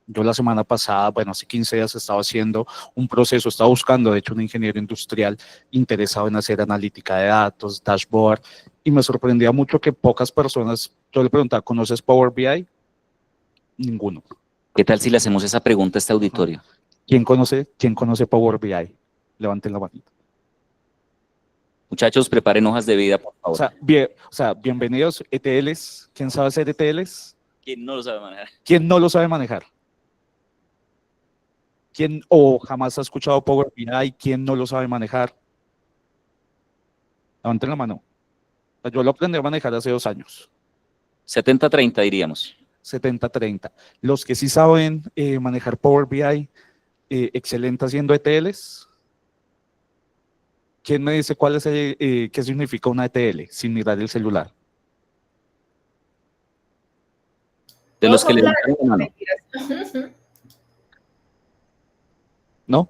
Yo la semana pasada, bueno, hace 15 días estaba haciendo un proceso, estaba buscando, de hecho, un ingeniero industrial interesado en hacer analítica de datos, dashboard, y me sorprendía mucho que pocas personas, yo le preguntaba, ¿conoces Power BI? Ninguno. ¿Qué tal si le hacemos esa pregunta a este auditorio? ¿Quién conoce Power BI? Levanten la manita. Muchachos, preparen hojas de vida, por favor. O sea, bienvenidos, ETLs. ¿Quién sabe hacer ETLs? ¿Quién no lo sabe manejar? ¿Quién no lo sabe manejar? ¿Quién o jamás ha escuchado Power BI? ¿Quién no lo sabe manejar? Levanten la mano. Yo lo aprendí a manejar hace 2 años. 70-30 diríamos. 70-30. Los que sí saben manejar Power BI, excelente haciendo ETLs. ¿Quién me dice qué significa una ETL sin mirar el celular? De los que le Todos levantaron la mano. mentiras. ¿No?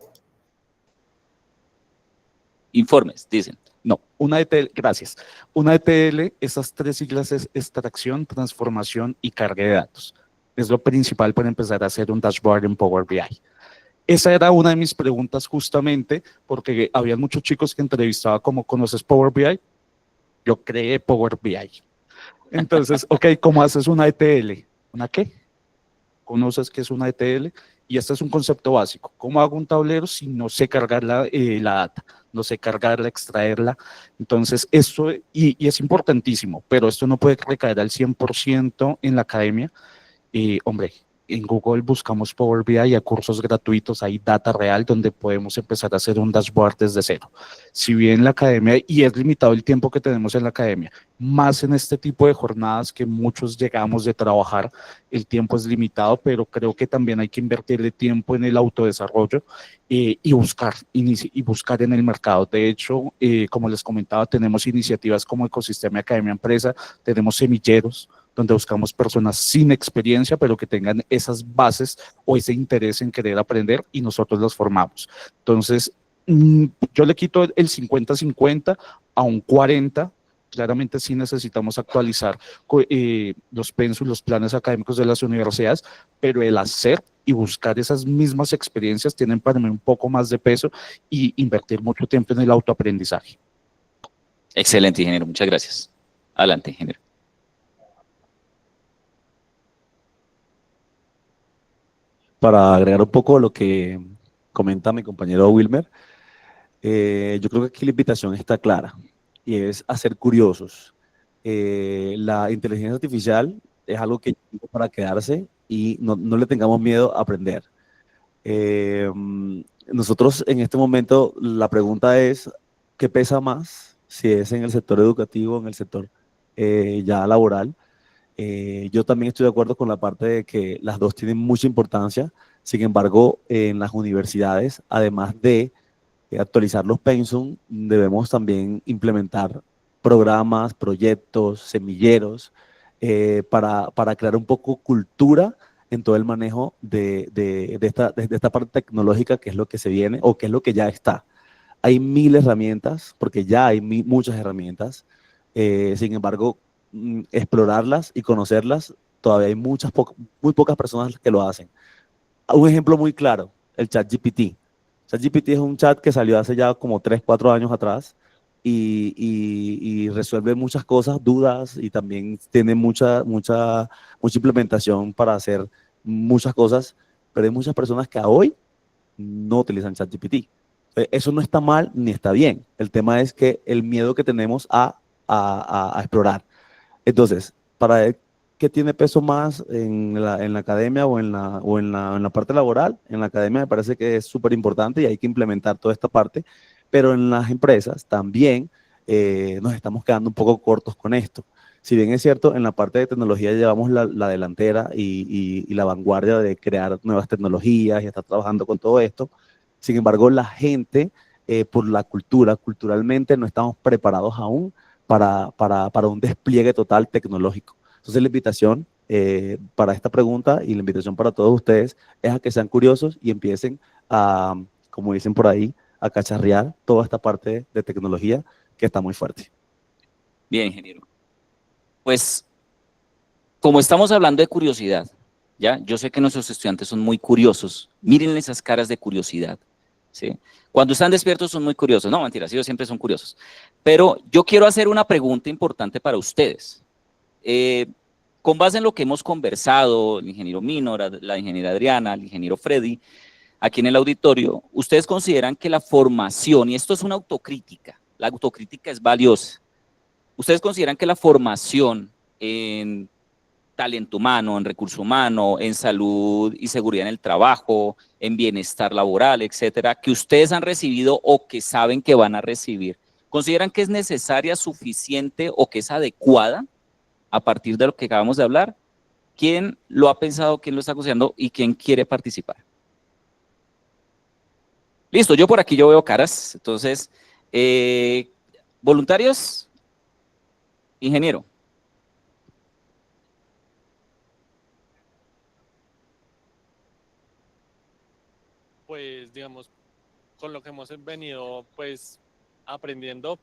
Informes, dicen. No, una ETL, gracias. Una ETL, esas 3 siglas es extracción, transformación y carga de datos. Es lo principal para empezar a hacer un dashboard en Power BI. Esa era una de mis preguntas justamente porque había muchos chicos que entrevistaba como, ¿conoces Power BI? Yo creé Power BI. Entonces, ok, ¿cómo haces una ETL? ¿Una qué? ¿Conoces qué es una ETL? Y este es un concepto básico. ¿Cómo hago un tablero si no sé cargar la data? No sé cargarla, extraerla. Entonces, esto, y es importantísimo, pero esto no puede recaer al 100% en la academia. Hombre, en Google buscamos Power BI, hay cursos gratuitos, hay data real donde podemos empezar a hacer un dashboard desde cero. Si bien la academia, y es limitado el tiempo que tenemos en la academia, más en este tipo de jornadas que muchos llegamos de trabajar, el tiempo es limitado, pero creo que también hay que invertirle tiempo en el autodesarrollo y buscar en el mercado. De hecho, como les comentaba, tenemos iniciativas como Ecosistema Academia Empresa, tenemos semilleros, donde buscamos personas sin experiencia, pero que tengan esas bases o ese interés en querer aprender y nosotros los formamos. Entonces, yo le quito el 50-50 a un 40%. Claramente sí necesitamos actualizar los pensos, los planes académicos de las universidades, pero el hacer y buscar esas mismas experiencias tienen para mí un poco más de peso y invertir mucho tiempo en el autoaprendizaje. Excelente, ingeniero. Muchas gracias. Adelante, ingeniero. Para agregar un poco lo que comenta mi compañero Wilmer, yo creo que aquí la invitación está clara y es a ser curiosos. La inteligencia artificial es algo que llegó para quedarse y no le tengamos miedo a aprender. Nosotros en este momento la pregunta es, ¿qué pesa más? Si es en el sector educativo, en el sector ya laboral. Yo también estoy de acuerdo con la parte de que las dos tienen mucha importancia. Sin embargo, en las universidades, además de actualizar los pensum, debemos también implementar programas, proyectos, semilleros, para crear un poco cultura en todo el manejo de esta parte tecnológica que es lo que se viene o que es lo que ya está. Hay mil herramientas, porque ya hay muchas herramientas. Sin embargo, explorarlas y conocerlas, todavía hay muy pocas personas que lo hacen. Un ejemplo muy claro, el ChatGPT. ChatGPT es un chat que salió hace ya como 3, 4 años atrás y resuelve muchas cosas, dudas, y también tiene mucha implementación para hacer muchas cosas, pero hay muchas personas que a hoy no utilizan ChatGPT. Eso no está mal ni está bien. El tema es que el miedo que tenemos a explorar. Entonces, para ¿qué tiene peso más en la academia o en la parte laboral? En la academia me parece que es súper importante y hay que implementar toda esta parte, pero en las empresas también nos estamos quedando un poco cortos con esto. Si bien es cierto, en la parte de tecnología llevamos la delantera y la vanguardia de crear nuevas tecnologías y estar trabajando con todo esto, sin embargo, la gente, por la culturalmente no estamos preparados aún para un despliegue total tecnológico. Entonces la invitación para esta pregunta y la invitación para todos ustedes es a que sean curiosos y empiecen a, como dicen por ahí, a cacharrear toda esta parte de tecnología que está muy fuerte. Bien, ingeniero. Pues, como estamos hablando de curiosidad, ¿ya? Yo sé que nuestros estudiantes son muy curiosos. Miren esas caras de curiosidad, ¿sí? Cuando están despiertos son muy curiosos. No, mentiras, ellos siempre son curiosos. Pero yo quiero hacer una pregunta importante para ustedes. Con base en lo que hemos conversado, el ingeniero Minor, la ingeniera Adriana, el ingeniero Freddy, aquí en el auditorio, ¿ustedes consideran que la formación, y esto es una autocrítica, la autocrítica es valiosa, ¿ustedes consideran que la formación en talento humano, en recurso humano, en salud y seguridad en el trabajo, en bienestar laboral, etcétera, que ustedes han recibido o que saben que van a recibir, consideran que es necesaria, suficiente o que es adecuada a partir de lo que acabamos de hablar? ¿Quién lo ha pensado, quién lo está considerando y quién quiere participar? Listo, yo por aquí yo veo caras, entonces, voluntarios, ingeniero. Pues digamos, con lo que hemos venido pues aprendiendo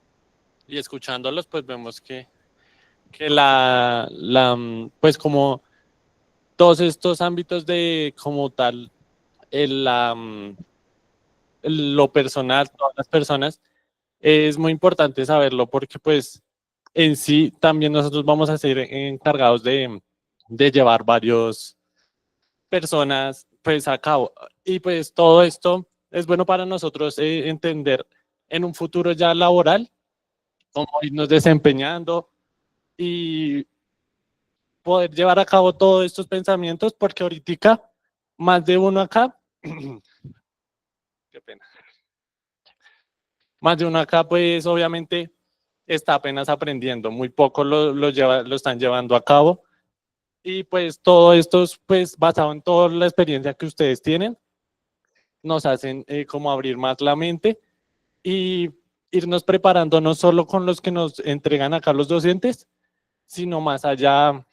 y escuchándolos, pues vemos que pues como todos estos ámbitos de como tal, lo personal, todas las personas, es muy importante saberlo porque pues en sí también nosotros vamos a ser encargados de llevar varios personas pues a cabo. Y pues todo esto es bueno para nosotros entender en un futuro ya laboral cómo irnos desempeñando y poder llevar a cabo todos estos pensamientos, porque ahorita más de uno acá, qué pena, más de uno acá pues obviamente está apenas aprendiendo, muy poco lo están llevando a cabo. Y pues todo esto es pues basado en toda la experiencia que ustedes tienen, nos hacen como abrir más la mente y irnos preparando no solo con los que nos entregan acá los docentes, sino más allá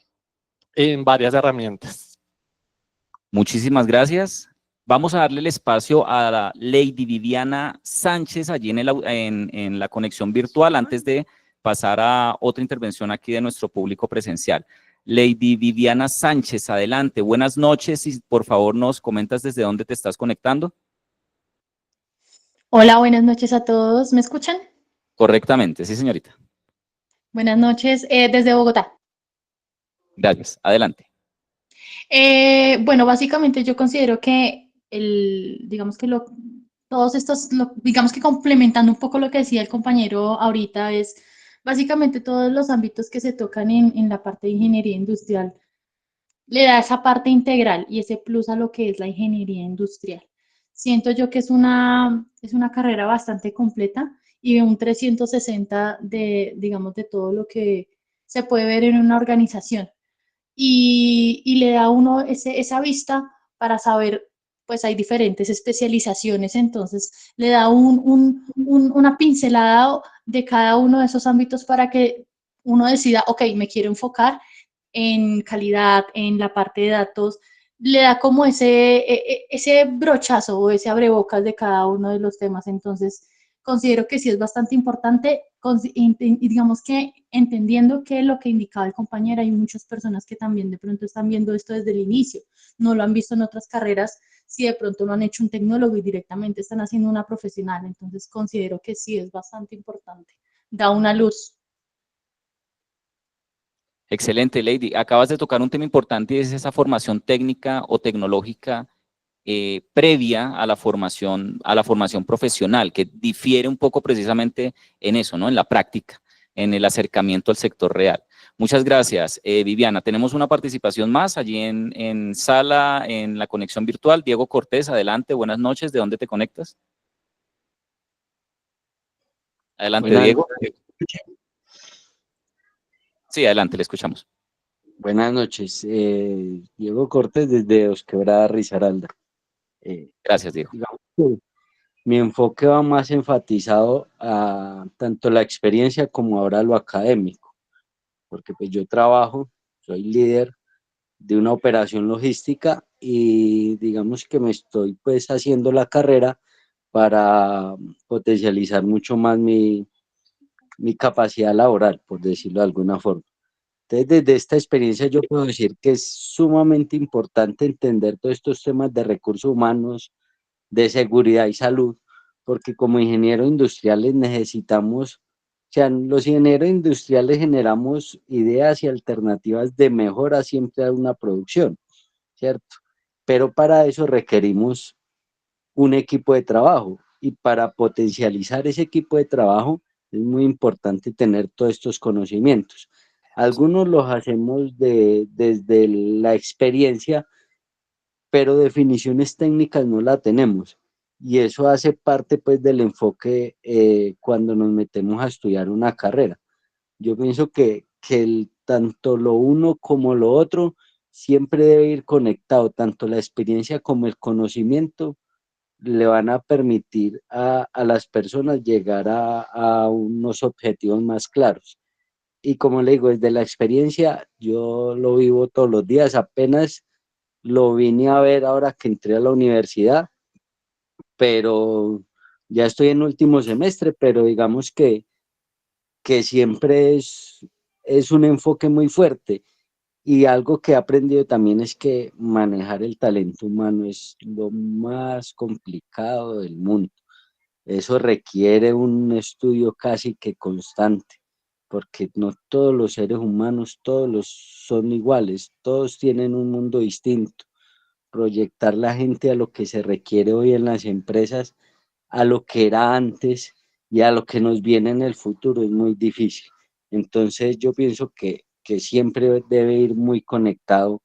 en varias herramientas. Muchísimas gracias. Vamos a darle el espacio a la Lady Viviana Sánchez allí en la conexión virtual antes de pasar a otra intervención aquí de nuestro público presencial. Lady Viviana Sánchez, adelante. Buenas noches y por favor nos comentas desde dónde te estás conectando. Hola, buenas noches a todos. ¿Me escuchan? Correctamente, sí, señorita. Buenas noches, desde Bogotá. Gracias, adelante. Bueno, básicamente yo considero que digamos que todos estos, digamos que complementando un poco lo que decía el compañero ahorita, es básicamente todos los ámbitos que se tocan en la parte de ingeniería industrial, le da esa parte integral y ese plus a lo que es la ingeniería industrial. Siento yo que es una carrera bastante completa y un 360 digamos, de todo lo que se puede ver en una organización. Y le da a uno esa vista para saber, pues hay diferentes especializaciones, entonces le da una pincelada de cada uno de esos ámbitos para que uno decida, ok, me quiero enfocar en calidad, en la parte de datos, le da como ese brochazo o ese abrebocas de cada uno de los temas. Entonces, considero que sí es bastante importante, y digamos que entendiendo que lo que indicaba el compañero, hay muchas personas que también de pronto están viendo esto desde el inicio, no lo han visto en otras carreras, si de pronto no han hecho un tecnólogo y directamente están haciendo una profesional. Entonces, considero que sí es bastante importante, da una luz. Excelente, Lady. Acabas de tocar un tema importante y es esa formación técnica o tecnológica previa a la formación profesional, que difiere un poco precisamente en eso, ¿no? En la práctica, en el acercamiento al sector real. Muchas gracias. Viviana, tenemos una participación más allí en sala, en la conexión virtual. Diego Cortés, adelante, buenas noches. ¿De dónde te conectas? Adelante, Diego. Sí, adelante, le escuchamos. Buenas noches. Diego Cortés desde Dos Quebradas, Risaralda. Gracias, Diego. Digamos que mi enfoque va más enfatizado a tanto la experiencia como ahora lo académico, porque pues yo trabajo, soy líder de una operación logística y digamos que me estoy pues haciendo la carrera para potencializar mucho más mi capacidad laboral, por decirlo de alguna forma. Entonces, desde esta experiencia yo puedo decir que es sumamente importante entender todos estos temas de recursos humanos, de seguridad y salud, porque como ingenieros industriales necesitamos, o sea, los ingenieros industriales generamos ideas y alternativas de mejora siempre a una producción, ¿cierto? Pero para eso requerimos un equipo de trabajo y para potencializar ese equipo de trabajo es muy importante tener todos estos conocimientos. Algunos los hacemos desde la experiencia, pero definiciones técnicas no la tenemos. Y eso hace parte pues del enfoque cuando nos metemos a estudiar una carrera. Yo pienso que tanto lo uno como lo otro siempre debe ir conectado, tanto la experiencia como el conocimiento le van a permitir a las personas llegar a unos objetivos más claros. Y como le digo, desde la experiencia, yo lo vivo todos los días, apenas lo vine a ver ahora que entré a la universidad, pero ya estoy en último semestre, pero digamos que siempre es un enfoque muy fuerte. Y algo que he aprendido también es que manejar el talento humano es lo más complicado del mundo. Eso requiere un estudio casi que constante, porque no todos los seres humanos, son iguales, todos tienen un mundo distinto. Proyectar la gente a lo que se requiere hoy en las empresas, a lo que era antes y a lo que nos viene en el futuro es muy difícil. Entonces yo pienso que siempre debe ir muy conectado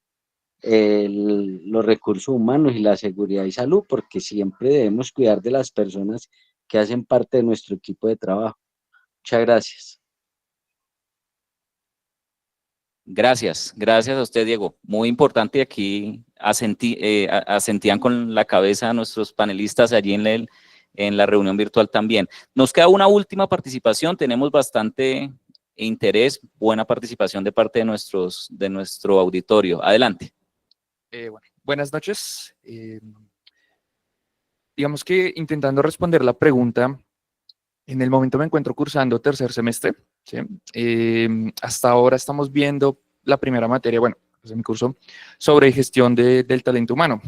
los recursos humanos y la seguridad y salud, porque siempre debemos cuidar de las personas que hacen parte de nuestro equipo de trabajo. Muchas gracias. Gracias, gracias a usted, Diego. Muy importante, aquí asentían con la cabeza a nuestros panelistas allí en la reunión virtual también. Nos queda una última participación, tenemos bastante interés, buena participación de parte de nuestro auditorio. Adelante. Buenas noches. Digamos que intentando responder la pregunta, en el momento me encuentro cursando tercer semestre, ¿sí? Hasta ahora estamos viendo la primera materia, bueno, pues en mi curso, sobre gestión del talento humano.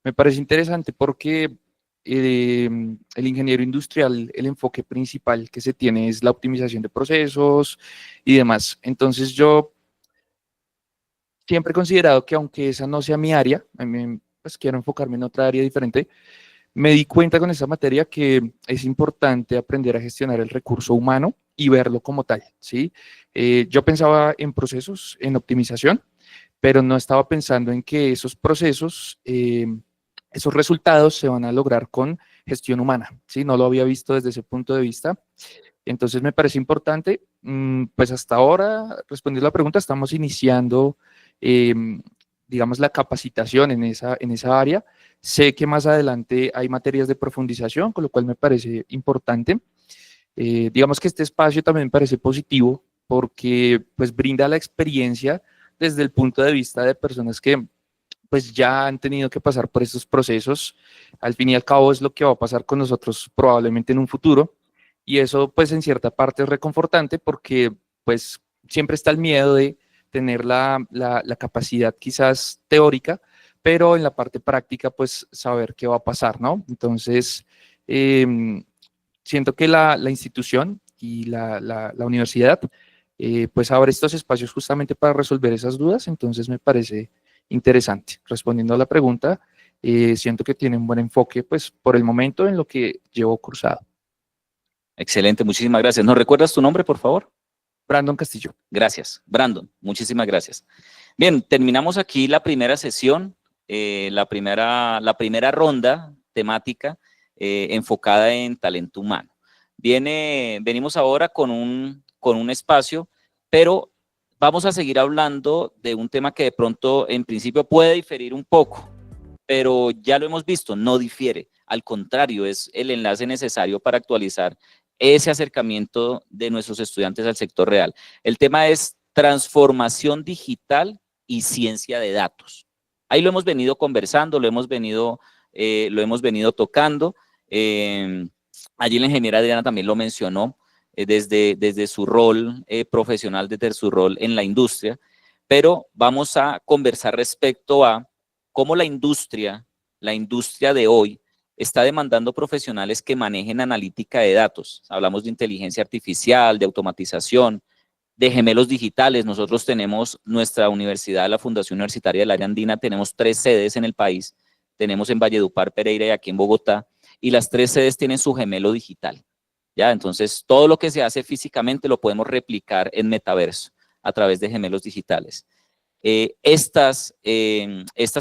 Me parece interesante porque el ingeniero industrial, el enfoque principal que se tiene es la optimización de procesos y demás. Entonces yo siempre he considerado que aunque esa no sea mi área, pues quiero enfocarme en otra área diferente, me di cuenta con esta materia que es importante aprender a gestionar el recurso humano y verlo como tal, ¿sí? Yo pensaba en procesos, en optimización, pero no estaba pensando en que esos procesos, esos resultados se van a lograr con gestión humana, ¿sí? No lo había visto desde ese punto de vista. Entonces me parece importante, pues hasta ahora, respondiendo a la pregunta, estamos iniciando, digamos, la capacitación en esa área. Sé que más adelante hay materias de profundización, con lo cual me parece importante. Digamos que este espacio también me parece positivo porque pues brinda la experiencia desde el punto de vista de personas que pues ya han tenido que pasar por estos procesos. Al fin y al cabo es lo que va a pasar con nosotros probablemente en un futuro. Y eso pues en cierta parte es reconfortante porque pues siempre está el miedo de tener la capacidad quizás teórica, pero en la parte práctica pues saber qué va a pasar, ¿no? Entonces siento que la institución y la universidad pues abre estos espacios justamente para resolver esas dudas, entonces me parece interesante. Respondiendo a la pregunta, siento que tiene un buen enfoque pues por el momento en lo que llevo cursado. Excelente, muchísimas gracias. ¿Nos recuerdas tu nombre, por favor? Brandon Castillo. Gracias, Brandon, muchísimas gracias. Bien, terminamos aquí la primera sesión, la primera ronda temática enfocada en talento humano. Venimos ahora con un espacio, pero vamos a seguir hablando de un tema que de pronto en principio puede diferir un poco, pero ya lo hemos visto, no difiere. Al contrario, es el enlace necesario para actualizar ese acercamiento de nuestros estudiantes al sector real. El tema es transformación digital y ciencia de datos. Ahí lo hemos venido conversando, lo hemos venido tocando. Allí la ingeniera Adriana también lo mencionó desde su rol profesional, desde su rol en la industria, pero vamos a conversar respecto a cómo la industria de hoy está demandando profesionales que manejen analítica de datos. Hablamos de inteligencia artificial, de automatización, de gemelos digitales. Nosotros tenemos nuestra universidad, la Fundación Universitaria del Área Andina, tenemos 3 sedes en el país. Tenemos en Valledupar, Pereira y aquí en Bogotá, y las 3 sedes tienen su gemelo digital. ¿Ya? Entonces, todo lo que se hace físicamente lo podemos replicar en metaverso a través de gemelos digitales. Estas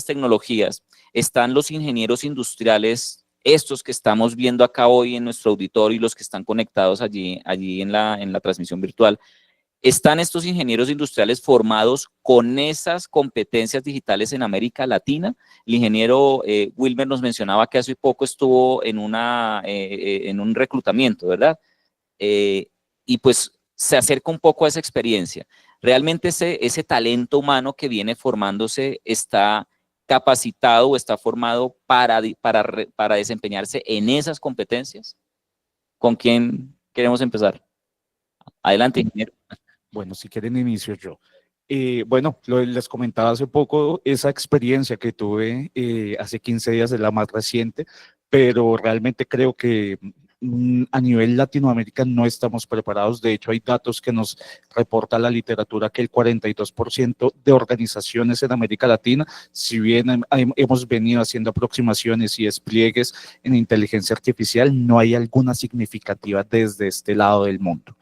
tecnologías, están los ingenieros industriales, estos que estamos viendo acá hoy en nuestro auditorio y los que están conectados allí en la transmisión virtual. ¿Están estos ingenieros industriales formados con esas competencias digitales en América Latina? El ingeniero Wilmer nos mencionaba que hace poco estuvo en un reclutamiento, ¿verdad? Y pues se acerca un poco a esa experiencia. ¿Realmente ese talento humano que viene formándose está capacitado o está formado para desempeñarse en esas competencias? ¿Con quién queremos empezar? Adelante, ingeniero. Bueno, si quieren inicio yo. Bueno, les comentaba hace poco esa experiencia que tuve hace 15 días, es la más reciente, pero realmente creo que a nivel Latinoamérica no estamos preparados. De hecho, hay datos que nos reporta la literatura que el 42% de organizaciones en América Latina, si bien hemos venido haciendo aproximaciones y despliegues en inteligencia artificial, no hay alguna significativa desde este lado del mundo.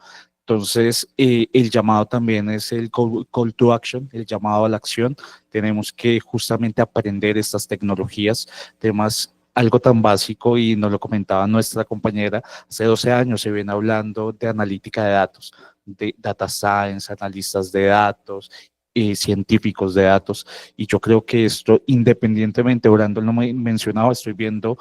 Entonces, el llamado también es el call to action, el llamado a la acción. Tenemos que justamente aprender estas tecnologías, temas algo tan básico, y nos lo comentaba nuestra compañera, hace 12 años se viene hablando de analítica de datos, de data science, analistas de datos, científicos de datos, y yo creo que esto, independientemente, Brandon lo mencionaba, estoy viendo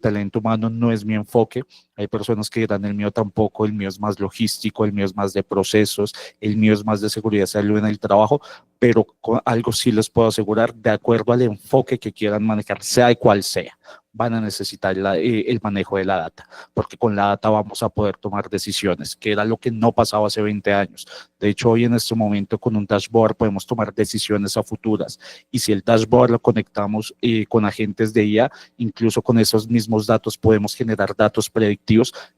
talento humano no es mi enfoque. Hay personas que dirán el mío tampoco, el mío es más logístico, el mío es más de procesos, el mío es más de seguridad y salud en el trabajo, pero algo sí les puedo asegurar, de acuerdo al enfoque que quieran manejar, sea cual sea, van a necesitar el manejo de la data, porque con la data vamos a poder tomar decisiones, que era lo que no pasaba hace 20 años. De hecho, hoy en este momento con un dashboard podemos tomar decisiones a futuras, y si el dashboard lo conectamos con agentes de IA, incluso con esos mismos datos podemos generar datos predictivos,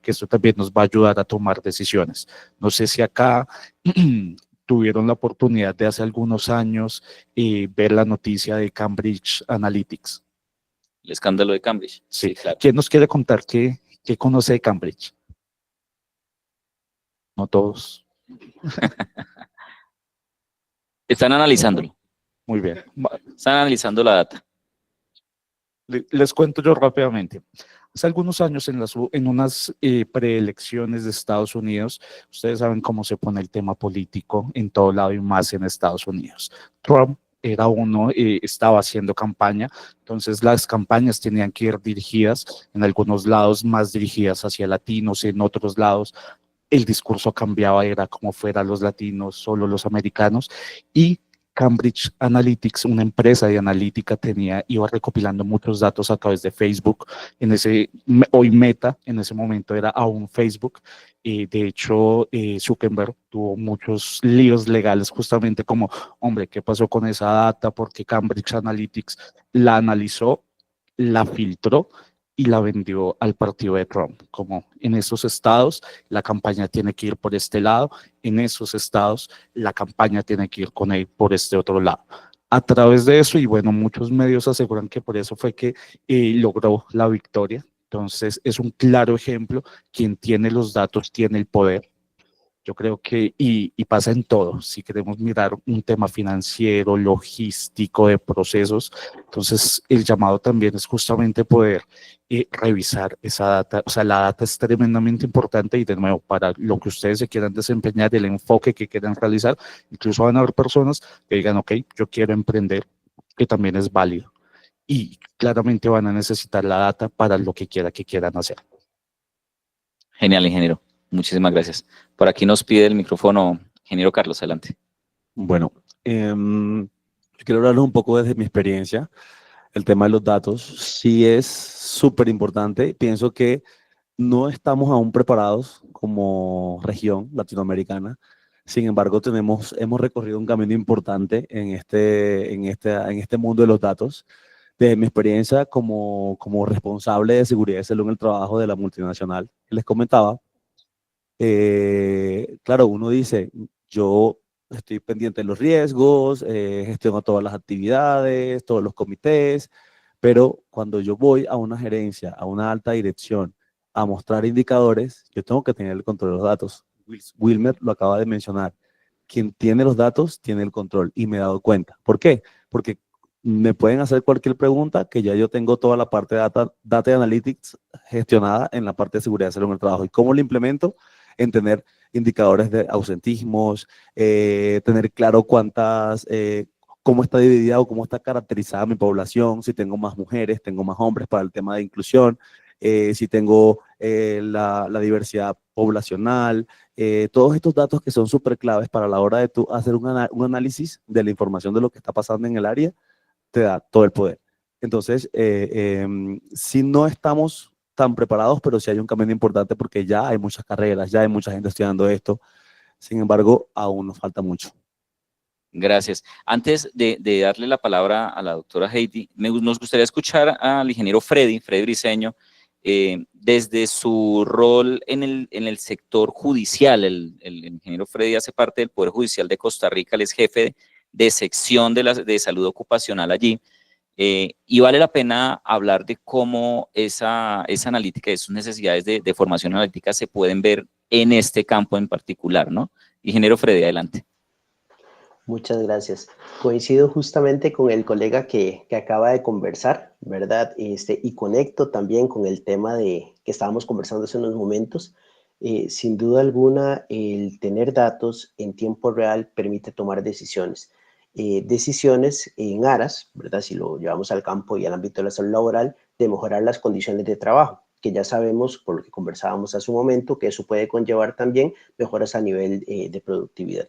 que esto también nos va a ayudar a tomar decisiones. No sé si acá tuvieron la oportunidad de hace algunos años ver la noticia de Cambridge Analytics. El escándalo de Cambridge. Sí, claro. ¿Quién nos quiere contar qué conoce de Cambridge? No todos. Están analizándolo. Muy bien. Están analizando la data. Les cuento yo rápidamente. Hace algunos años en unas preelecciones de Estados Unidos, ustedes saben cómo se pone el tema político en todo lado y más en Estados Unidos. Trump era estaba haciendo campaña, entonces las campañas tenían que ir dirigidas, en algunos lados más dirigidas hacia latinos, en otros lados el discurso cambiaba, era como fuera los latinos, solo los americanos, y Cambridge Analytics, una empresa de analítica, iba recopilando muchos datos a través de Facebook. Hoy Meta, en ese momento era aún Facebook. De hecho, Zuckerberg tuvo muchos líos legales justamente como, hombre, ¿qué pasó con esa data? Porque Cambridge Analytics la analizó, la filtró y la vendió al partido de Trump. Como en esos estados la campaña tiene que ir por este lado, en esos estados la campaña tiene que ir con él por este otro lado. A través de eso, y bueno, muchos medios aseguran que por eso fue que logró la victoria. Entonces es un claro ejemplo, quien tiene los datos tiene el poder. Yo creo que, y pasa en todo, si queremos mirar un tema financiero, logístico, de procesos, entonces el llamado también es justamente poder revisar esa data, o sea, la data es tremendamente importante y de nuevo, para lo que ustedes se quieran desempeñar, el enfoque que quieran realizar, incluso van a haber personas que digan, ok, yo quiero emprender, que también es válido, y claramente van a necesitar la data para lo que quieran hacer. Genial, ingeniero. Muchísimas gracias. Por aquí nos pide el micrófono, ingeniero Carlos, adelante. Bueno, quiero hablarles un poco desde mi experiencia. El tema de los datos sí es súper importante. Pienso que no estamos aún preparados como región latinoamericana. Sin embargo, hemos recorrido un camino importante en este mundo de los datos. Desde mi experiencia como responsable de seguridad y salud en el trabajo de la multinacional que les comentaba, claro, uno dice, yo estoy pendiente de los riesgos, gestiono todas las actividades, todos los comités, pero cuando yo voy a una gerencia, a una alta dirección, a mostrar indicadores, yo tengo que tener el control de los datos. Wilmer lo acaba de mencionar. Quien tiene los datos tiene el control y me he dado cuenta. ¿Por qué? Porque me pueden hacer cualquier pregunta que ya yo tengo toda la parte de data analytics gestionada en la parte de seguridad de salud en el trabajo. ¿Y cómo lo implemento? En tener indicadores de ausentismos, tener claro cómo está dividida o cómo está caracterizada mi población, si tengo más mujeres, tengo más hombres para el tema de inclusión, si tengo la diversidad poblacional, todos estos datos que son súper claves para la hora de tú hacer un análisis de la información de lo que está pasando en el área, te da todo el poder. Entonces, si no estamos tan preparados, pero sí hay un camino importante porque ya hay muchas carreras, ya hay mucha gente estudiando esto. Sin embargo, aún nos falta mucho. Gracias. Antes de darle la palabra a la doctora Heidi, nos gustaría escuchar al ingeniero Freddy Briceño, desde su rol en el sector judicial. El ingeniero Freddy hace parte del Poder Judicial de Costa Rica, él es jefe de sección de salud ocupacional allí. Y vale la pena hablar de cómo esa analítica y sus necesidades de formación analítica se pueden ver en este campo en particular, ¿no? Ingeniero Freddy, adelante. Muchas gracias. Coincido justamente con el colega que acaba de conversar, ¿verdad? Y conecto también con el tema que estábamos conversando hace unos momentos. Sin duda alguna, el tener datos en tiempo real permite tomar decisiones. Decisiones en aras, ¿verdad? Si lo llevamos al campo y al ámbito de la salud laboral, de mejorar las condiciones de trabajo, que ya sabemos, por lo que conversábamos hace un momento, que eso puede conllevar también mejoras a nivel de productividad.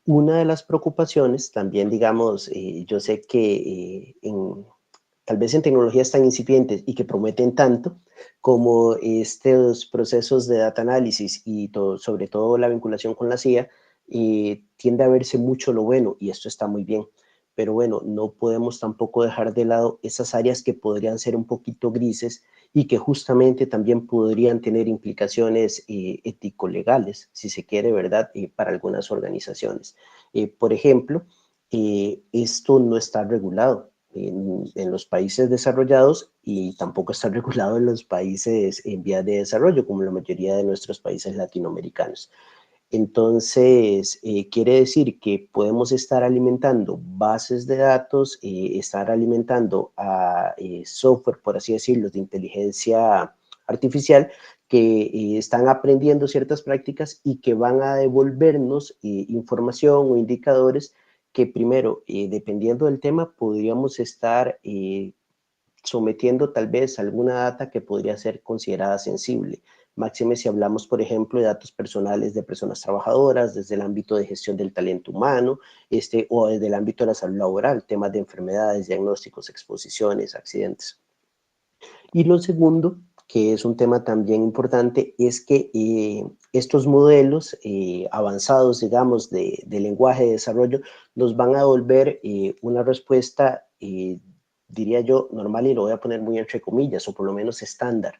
Una de las preocupaciones también, digamos, yo sé que tal vez en tecnologías tan incipientes y que prometen tanto como estos procesos de data análisis y sobre todo la vinculación con la CIA, tiende a verse mucho lo bueno y esto está muy bien. Pero bueno, no podemos tampoco dejar de lado esas áreas que podrían ser un poquito grises y que justamente también podrían tener implicaciones ético-legales, si se quiere, ¿verdad?, para algunas organizaciones. Por ejemplo, esto no está regulado en los países desarrollados y tampoco está regulado en los países en vías de desarrollo, como la mayoría de nuestros países latinoamericanos. Entonces, quiere decir que podemos estar alimentando bases de datos, estar alimentando a software, por así decirlo, de inteligencia artificial, que están aprendiendo ciertas prácticas y que van a devolvernos información o indicadores que primero, dependiendo del tema, podríamos estar sometiendo tal vez alguna data que podría ser considerada sensible. Máxime si hablamos, por ejemplo, de datos personales de personas trabajadoras, desde el ámbito de gestión del talento humano, o desde el ámbito de la salud laboral, temas de enfermedades, diagnósticos, exposiciones, accidentes. Y lo segundo, que es un tema también importante, es que estos modelos avanzados, digamos, de lenguaje de desarrollo, nos van a devolver una respuesta, diría yo, normal, y lo voy a poner muy entre comillas, o por lo menos estándar.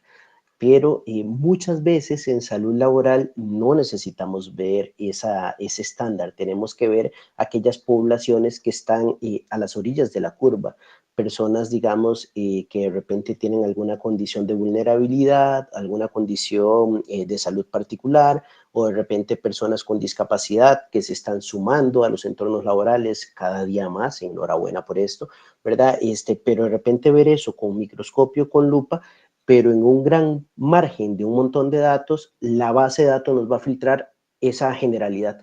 pero muchas veces en salud laboral no necesitamos ver ese estándar, tenemos que ver aquellas poblaciones que están a las orillas de la curva, personas, digamos, que de repente tienen alguna condición de vulnerabilidad, alguna condición de salud particular, o de repente personas con discapacidad que se están sumando a los entornos laborales cada día más, enhorabuena por esto, ¿verdad? Pero de repente ver eso con microscopio, con lupa, pero en un gran margen de un montón de datos, la base de datos nos va a filtrar esa generalidad.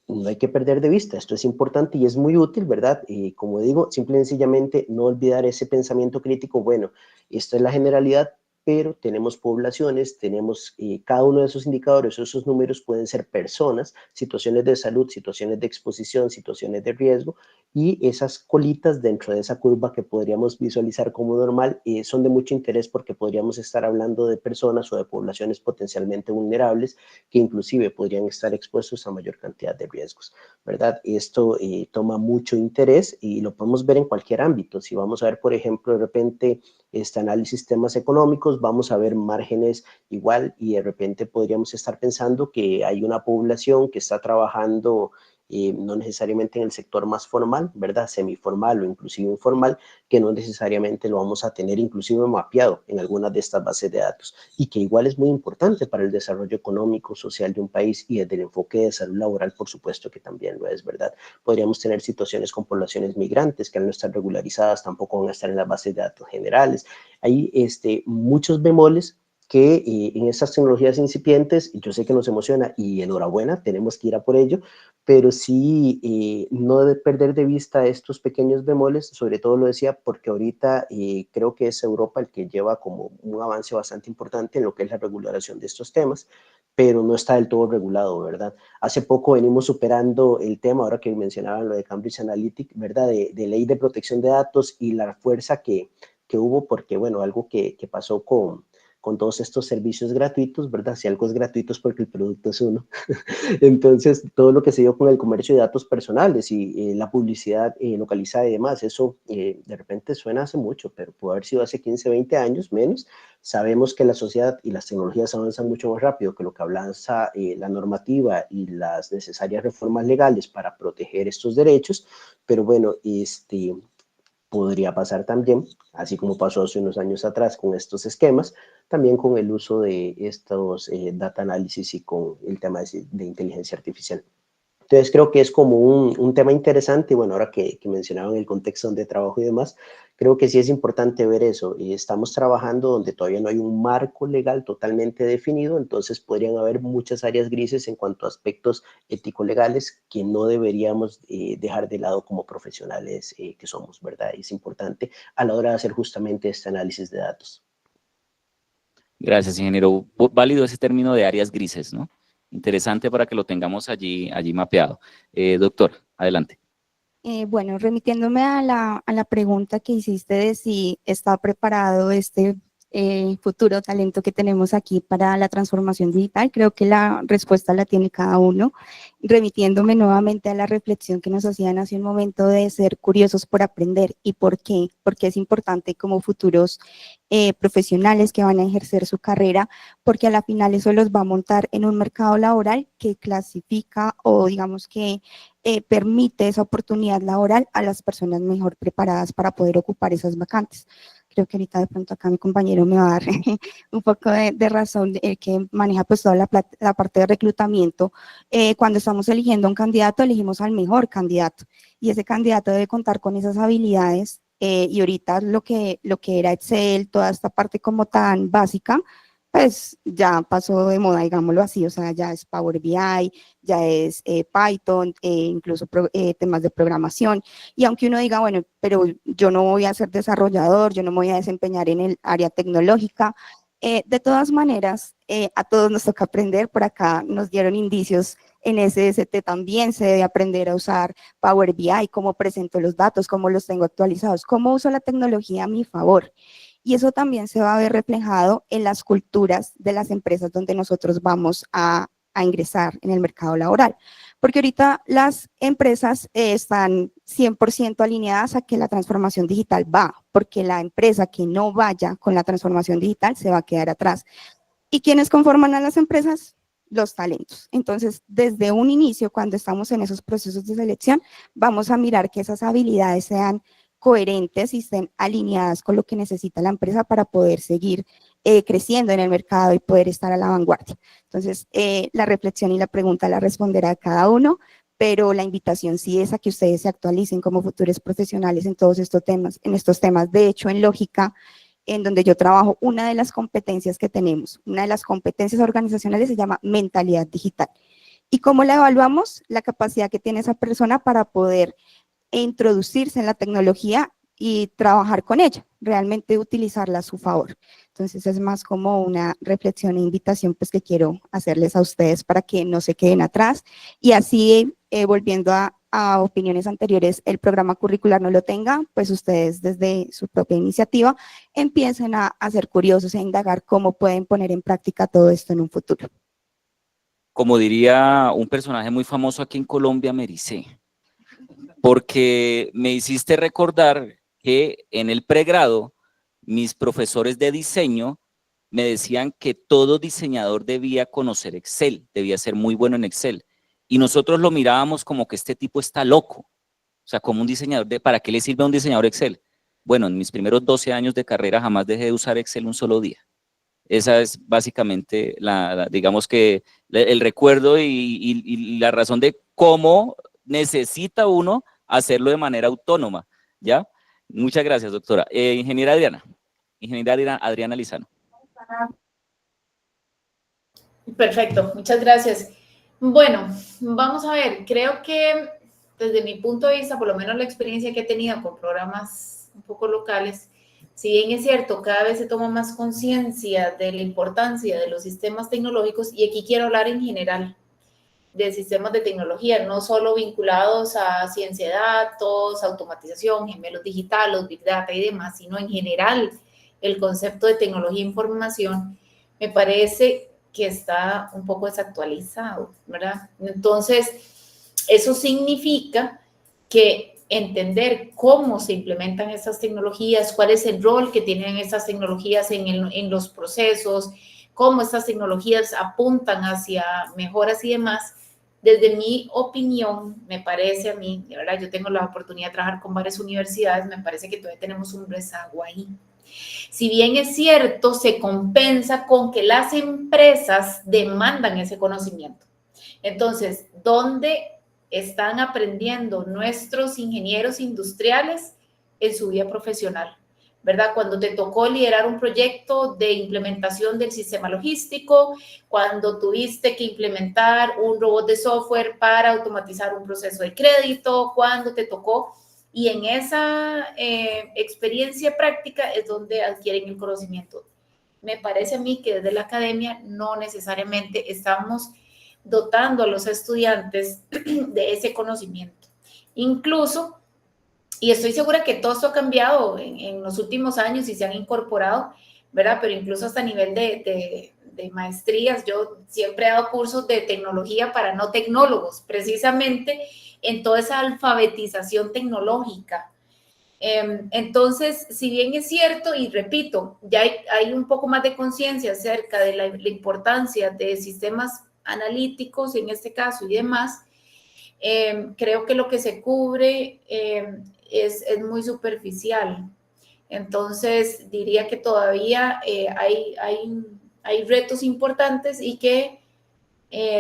No hay que perder de vista, esto es importante y es muy útil, ¿verdad? Como digo, simple y sencillamente no olvidar ese pensamiento crítico, bueno, esto es la generalidad, pero tenemos poblaciones, tenemos cada uno de esos indicadores, esos números pueden ser personas, situaciones de salud, situaciones de exposición, situaciones de riesgo, y esas colitas dentro de esa curva que podríamos visualizar como normal son de mucho interés porque podríamos estar hablando de personas o de poblaciones potencialmente vulnerables que inclusive podrían estar expuestos a mayor cantidad de riesgos, ¿verdad? Esto toma mucho interés y lo podemos ver en cualquier ámbito. Si vamos a ver, por ejemplo, de repente este análisis temas económicos, vamos a ver márgenes igual y de repente podríamos estar pensando que hay una población que está trabajando no necesariamente en el sector más formal, ¿verdad? Semiformal o inclusive informal, que no necesariamente lo vamos a tener inclusive mapeado en algunas de estas bases de datos y que igual es muy importante para el desarrollo económico, social de un país y desde el enfoque de salud laboral, por supuesto que también lo es, ¿verdad? Podríamos tener situaciones con poblaciones migrantes que al no estar regularizadas tampoco van a estar en las bases de datos generales. Hay muchos bemoles que en estas tecnologías incipientes, yo sé que nos emociona y enhorabuena, tenemos que ir a por ello, pero sí no de perder de vista estos pequeños bemoles, sobre todo lo decía porque ahorita creo que es Europa el que lleva como un avance bastante importante en lo que es la regulación de estos temas, pero no está del todo regulado, ¿verdad? Hace poco venimos superando el tema, ahora que mencionaban lo de Cambridge Analytica, ¿verdad? De ley de protección de datos y la fuerza que hubo, porque bueno, algo que pasó con todos estos servicios gratuitos, ¿verdad? Si algo es gratuito es porque el producto es uno. Entonces, todo lo que se dio con el comercio de datos personales y la publicidad localizada y demás, eso de repente suena hace mucho, pero puede haber sido hace 15, 20 años, menos. Sabemos que la sociedad y las tecnologías avanzan mucho más rápido que lo que avanza la normativa y las necesarias reformas legales para proteger estos derechos, pero bueno, podría pasar también, así como pasó hace unos años atrás con estos esquemas, también con el uso de estos data análisis y con el tema de inteligencia artificial. Entonces creo que es como un tema interesante, y bueno, ahora que mencionaban el contexto de trabajo y demás, creo que sí es importante ver eso, y estamos trabajando donde todavía no hay un marco legal totalmente definido, entonces podrían haber muchas áreas grises en cuanto a aspectos ético-legales que no deberíamos dejar de lado como profesionales que somos, ¿verdad? Es importante a la hora de hacer justamente este análisis de datos. Gracias, ingeniero. Válido ese término de áreas grises, ¿no? Interesante para que lo tengamos allí mapeado. Doctor, adelante. Bueno, remitiéndome a la pregunta que hiciste de si está preparado este futuro talento que tenemos aquí para la transformación digital, creo que la respuesta la tiene cada uno. Remitiéndome nuevamente a la reflexión que nos hacían hace un momento de ser curiosos por aprender. ¿Y por qué? Porque es importante como futuros profesionales que van a ejercer su carrera, porque a la final eso los va a montar en un mercado laboral que clasifica o digamos que permite esa oportunidad laboral a las personas mejor preparadas para poder ocupar esas vacantes. Creo que ahorita de pronto acá mi compañero me va a dar un poco de razón, que maneja pues toda la parte de reclutamiento. Cuando estamos eligiendo a un candidato, elegimos al mejor candidato y ese candidato debe contar con esas habilidades y ahorita lo que era Excel, toda esta parte como tan básica, pues ya pasó de moda, digámoslo así, o sea, ya es Power BI, ya es Python, incluso temas de programación, y aunque uno diga, bueno, pero yo no voy a ser desarrollador, yo no me voy a desempeñar en el área tecnológica, de todas maneras, a todos nos toca aprender, por acá nos dieron indicios, en SST también se debe aprender a usar Power BI, cómo presento los datos, cómo los tengo actualizados, cómo uso la tecnología a mi favor. Y eso también se va a ver reflejado en las culturas de las empresas donde nosotros vamos a ingresar en el mercado laboral. Porque ahorita las empresas están 100% alineadas a que la transformación digital va, porque la empresa que no vaya con la transformación digital se va a quedar atrás. ¿Y quiénes conforman a las empresas? Los talentos. Entonces, desde un inicio, cuando estamos en esos procesos de selección, vamos a mirar que esas habilidades sean coherentes y estén alineadas con lo que necesita la empresa para poder seguir creciendo en el mercado y poder estar a la vanguardia. Entonces, la reflexión y la pregunta la responderá cada uno, pero la invitación sí es a que ustedes se actualicen como futuros profesionales en todos estos temas. De hecho, en Lógica, en donde yo trabajo, una de las competencias que tenemos, una de las competencias organizacionales se llama mentalidad digital. ¿Y cómo la evaluamos? La capacidad que tiene esa persona para poder introducirse en la tecnología y trabajar con ella, realmente utilizarla a su favor. Entonces es más como una reflexión e invitación pues que quiero hacerles a ustedes para que no se queden atrás y así volviendo a opiniones anteriores, el programa curricular no lo tenga, pues ustedes desde su propia iniciativa empiecen a ser curiosos e indagar cómo pueden poner en práctica todo esto en un futuro. Como diría un personaje muy famoso aquí en Colombia, me ericé, porque me hiciste recordar que en el pregrado mis profesores de diseño me decían que todo diseñador debía conocer Excel, debía ser muy bueno en Excel. Y nosotros lo mirábamos como que este tipo está loco. O sea, como un diseñador, ¿para qué le sirve a un diseñador Excel? Bueno, en mis primeros 12 años de carrera jamás dejé de usar Excel un solo día. Esa es básicamente, digamos que el recuerdo y la razón de cómo necesita uno hacerlo de manera autónoma, ¿ya? Muchas gracias, doctora. Ingeniera Adriana Lizano. Perfecto, muchas gracias. Bueno, vamos a ver, creo que desde mi punto de vista, por lo menos la experiencia que he tenido con programas un poco locales, si bien es cierto, cada vez se toma más conciencia de la importancia de los sistemas tecnológicos, y aquí quiero hablar en general de sistemas de tecnología, no solo vinculados a ciencia de datos, automatización, gemelos digitales, big data y demás, sino en general el concepto de tecnología e información, me parece que está un poco desactualizado, ¿verdad? Entonces, eso significa que entender cómo se implementan estas tecnologías, cuál es el rol que tienen estas tecnologías en los procesos, cómo estas tecnologías apuntan hacia mejoras y demás, desde mi opinión, me parece a mí, de verdad, yo tengo la oportunidad de trabajar con varias universidades, me parece que todavía tenemos un rezago ahí. Si bien es cierto, se compensa con que las empresas demandan ese conocimiento. Entonces, ¿dónde están aprendiendo nuestros ingenieros industriales en su vida profesional? ¿Verdad? Cuando te tocó liderar un proyecto de implementación del sistema logístico, cuando tuviste que implementar un robot de software para automatizar un proceso de crédito, cuando te tocó, y en esa experiencia práctica es donde adquieren el conocimiento. Me parece a mí que desde la academia no necesariamente estamos dotando a los estudiantes de ese conocimiento. Incluso, y estoy segura que todo esto ha cambiado en los últimos años y se han incorporado, ¿verdad? Pero incluso hasta a nivel de maestrías, yo siempre he dado cursos de tecnología para no tecnólogos, precisamente en toda esa alfabetización tecnológica. Entonces, si bien es cierto, y repito, ya hay un poco más de conciencia acerca de la importancia de sistemas analíticos, en este caso, y demás, creo que lo que se cubre es muy superficial. Entonces, diría que todavía hay retos importantes y que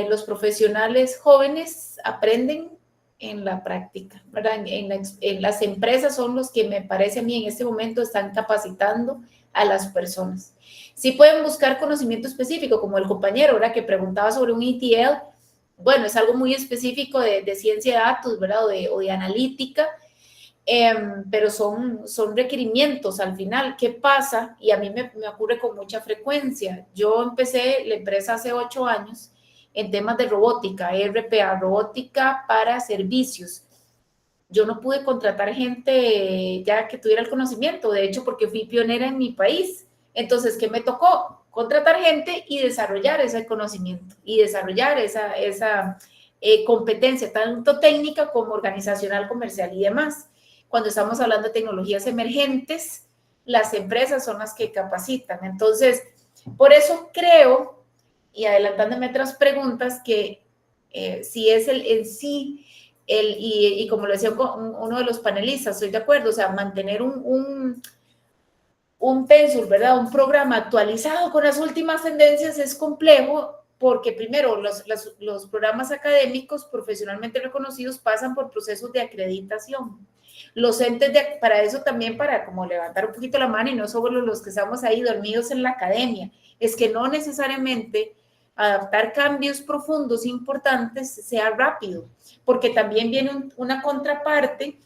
los profesionales jóvenes aprenden en la práctica, ¿verdad? En las empresas son los que me parece a mí en este momento están capacitando a las personas. Sí pueden buscar conocimiento específico, como el compañero, ¿verdad? Que preguntaba sobre un ETL. Bueno, es algo muy específico de ciencia de datos, ¿verdad? O de analítica, pero son requerimientos al final. ¿Qué pasa? Y a mí me ocurre con mucha frecuencia. Yo empecé la empresa hace 8 años en temas de robótica, RPA, robótica para servicios. Yo no pude contratar gente ya que tuviera el conocimiento, de hecho, porque fui pionera en mi país. Entonces, ¿qué me tocó? Contratar gente y desarrollar ese conocimiento y desarrollar esa competencia, tanto técnica como organizacional, comercial y demás. Cuando estamos hablando de tecnologías emergentes, las empresas son las que capacitan. Entonces, por eso creo, y adelantándome otras preguntas, que si es y como lo decía uno de los panelistas, estoy de acuerdo, o sea, mantener un pénsul, ¿verdad? Un programa actualizado con las últimas tendencias es complejo porque primero los programas académicos profesionalmente reconocidos pasan por procesos de acreditación. Los entes para eso también, para como levantar un poquito la mano y no solo los que estamos ahí dormidos en la academia, es que no necesariamente adaptar cambios profundos importantes sea rápido, porque también viene una contraparte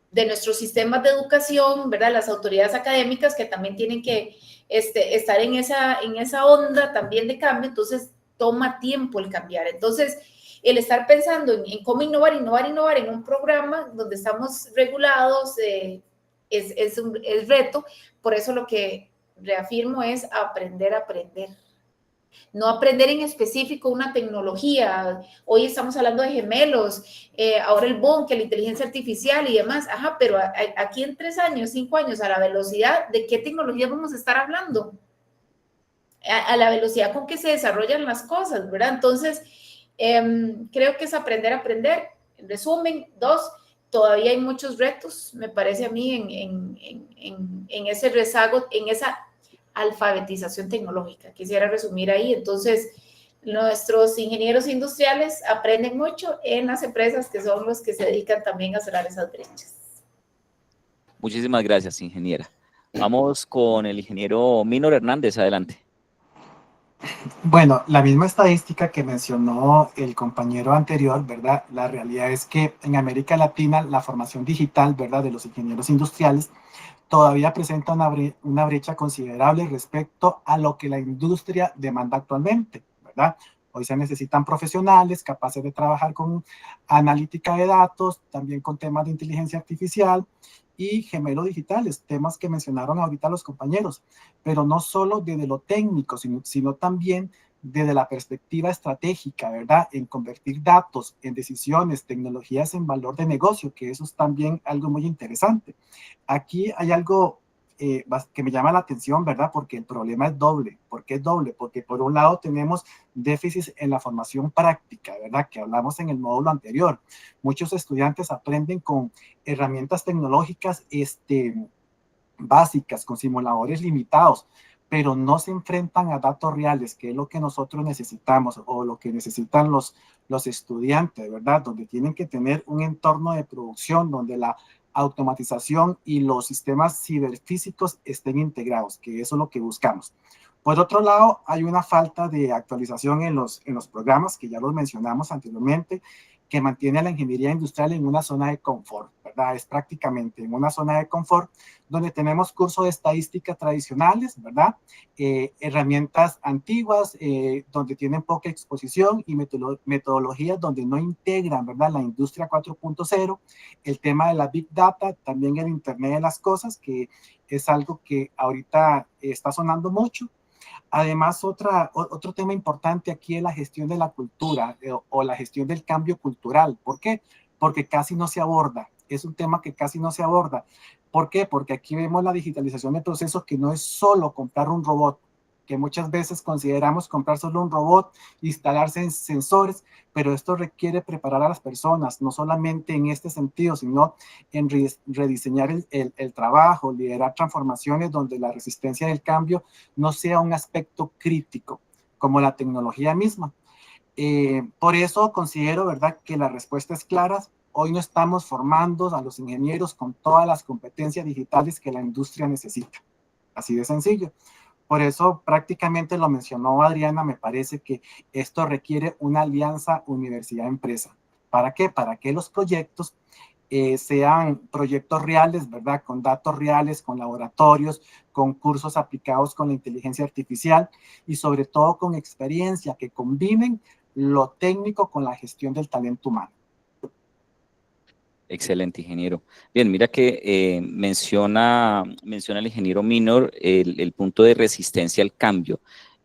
de nuestros sistemas de educación, ¿verdad? Las autoridades académicas que también tienen que estar en esa onda también de cambio, entonces toma tiempo el cambiar. Entonces, el estar pensando en cómo innovar en un programa donde estamos regulados es reto, por eso lo que reafirmo es aprender a aprender. No aprender en específico una tecnología. Hoy estamos hablando de gemelos, ahora el boom, que la inteligencia artificial y demás. Ajá, pero aquí en 3 años, 5 años, a la velocidad, ¿de qué tecnología vamos a estar hablando? A la velocidad con que se desarrollan las cosas, ¿verdad? Entonces, creo que es aprender a aprender. En resumen, 2, todavía hay muchos retos, me parece a mí, en ese rezago, en esa alfabetización tecnológica. Quisiera resumir ahí. Entonces, nuestros ingenieros industriales aprenden mucho en las empresas que son los que se dedican también a cerrar esas brechas. Muchísimas gracias, ingeniera. Vamos con el ingeniero Minor Hernández, adelante. Bueno, la misma estadística que mencionó el compañero anterior, ¿verdad? La realidad es que en América Latina la formación digital, ¿verdad? De los ingenieros industriales todavía presenta una brecha considerable respecto a lo que la industria demanda actualmente, ¿verdad? Hoy se necesitan profesionales capaces de trabajar con analítica de datos, también con temas de inteligencia artificial y gemelos digitales, temas que mencionaron ahorita los compañeros, pero no solo desde lo técnico, sino también desde la perspectiva estratégica, ¿verdad? En convertir datos en decisiones, tecnologías en valor de negocio, que eso es también algo muy interesante. Aquí hay algo que me llama la atención, ¿verdad? Porque el problema es doble. ¿Por qué es doble? Porque por un lado tenemos déficits en la formación práctica, ¿verdad? Que hablamos en el módulo anterior. Muchos estudiantes aprenden con herramientas tecnológicas básicas, con simuladores limitados, pero no se enfrentan a datos reales, que es lo que nosotros necesitamos o lo que necesitan los estudiantes, ¿verdad? Donde tienen que tener un entorno de producción donde la automatización y los sistemas ciberfísicos estén integrados, que eso es lo que buscamos. Por otro lado, hay una falta de actualización en los programas, que ya los mencionamos anteriormente, que mantiene a la ingeniería industrial en una zona de confort, ¿verdad? Es prácticamente en una zona de confort donde tenemos cursos de estadística tradicionales, ¿verdad? Herramientas antiguas donde tienen poca exposición y metodologías donde no integran, ¿verdad? La industria 4.0, el tema de la Big Data, también el Internet de las Cosas, que es algo que ahorita está sonando mucho. Además, otro tema importante aquí es la gestión de la cultura o la gestión del cambio cultural. ¿Por qué? Porque casi no se aborda. Es un tema que casi no se aborda. ¿Por qué? Porque aquí vemos la digitalización de procesos que no es solo comprar un robot, que muchas veces consideramos comprar solo un robot, instalarse en sensores, pero esto requiere preparar a las personas, no solamente en este sentido, sino en rediseñar el trabajo, liderar transformaciones donde la resistencia del cambio no sea un aspecto crítico, como la tecnología misma. Por eso considero, ¿verdad?, que la respuesta es clara. Hoy no estamos formando a los ingenieros con todas las competencias digitales que la industria necesita. Así de sencillo. Por eso prácticamente lo mencionó Adriana, me parece que esto requiere una alianza universidad-empresa. ¿Para qué? Para que los proyectos sean proyectos reales, ¿verdad? Con datos reales, con laboratorios, con cursos aplicados con la inteligencia artificial y sobre todo con experiencia que combinen lo técnico con la gestión del talento humano. Excelente, ingeniero. Bien, mira que menciona el ingeniero Minor el punto de resistencia al cambio.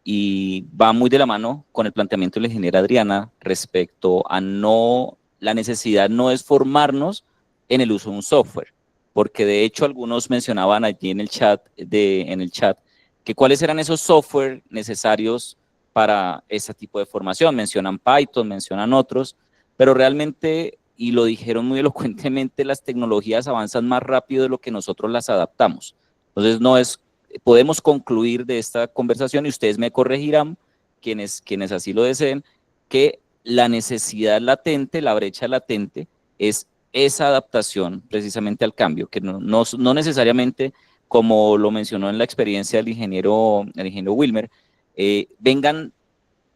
y va muy de la mano con el planteamiento de la ingeniera Adriana respecto a la necesidad no es formarnos en el uso de un software, porque de hecho algunos mencionaban allí en el chat, que cuáles eran esos software necesarios para ese tipo de formación. Mencionan Python, mencionan otros, pero realmente, y lo dijeron muy elocuentemente, las tecnologías avanzan más rápido de lo que nosotros las adaptamos. Entonces, podemos concluir de esta conversación, y ustedes me corregirán, quienes así lo deseen, que la necesidad latente, la brecha latente, es esa adaptación precisamente al cambio, que no necesariamente, como lo mencionó en la experiencia el ingeniero Wilmer, vengan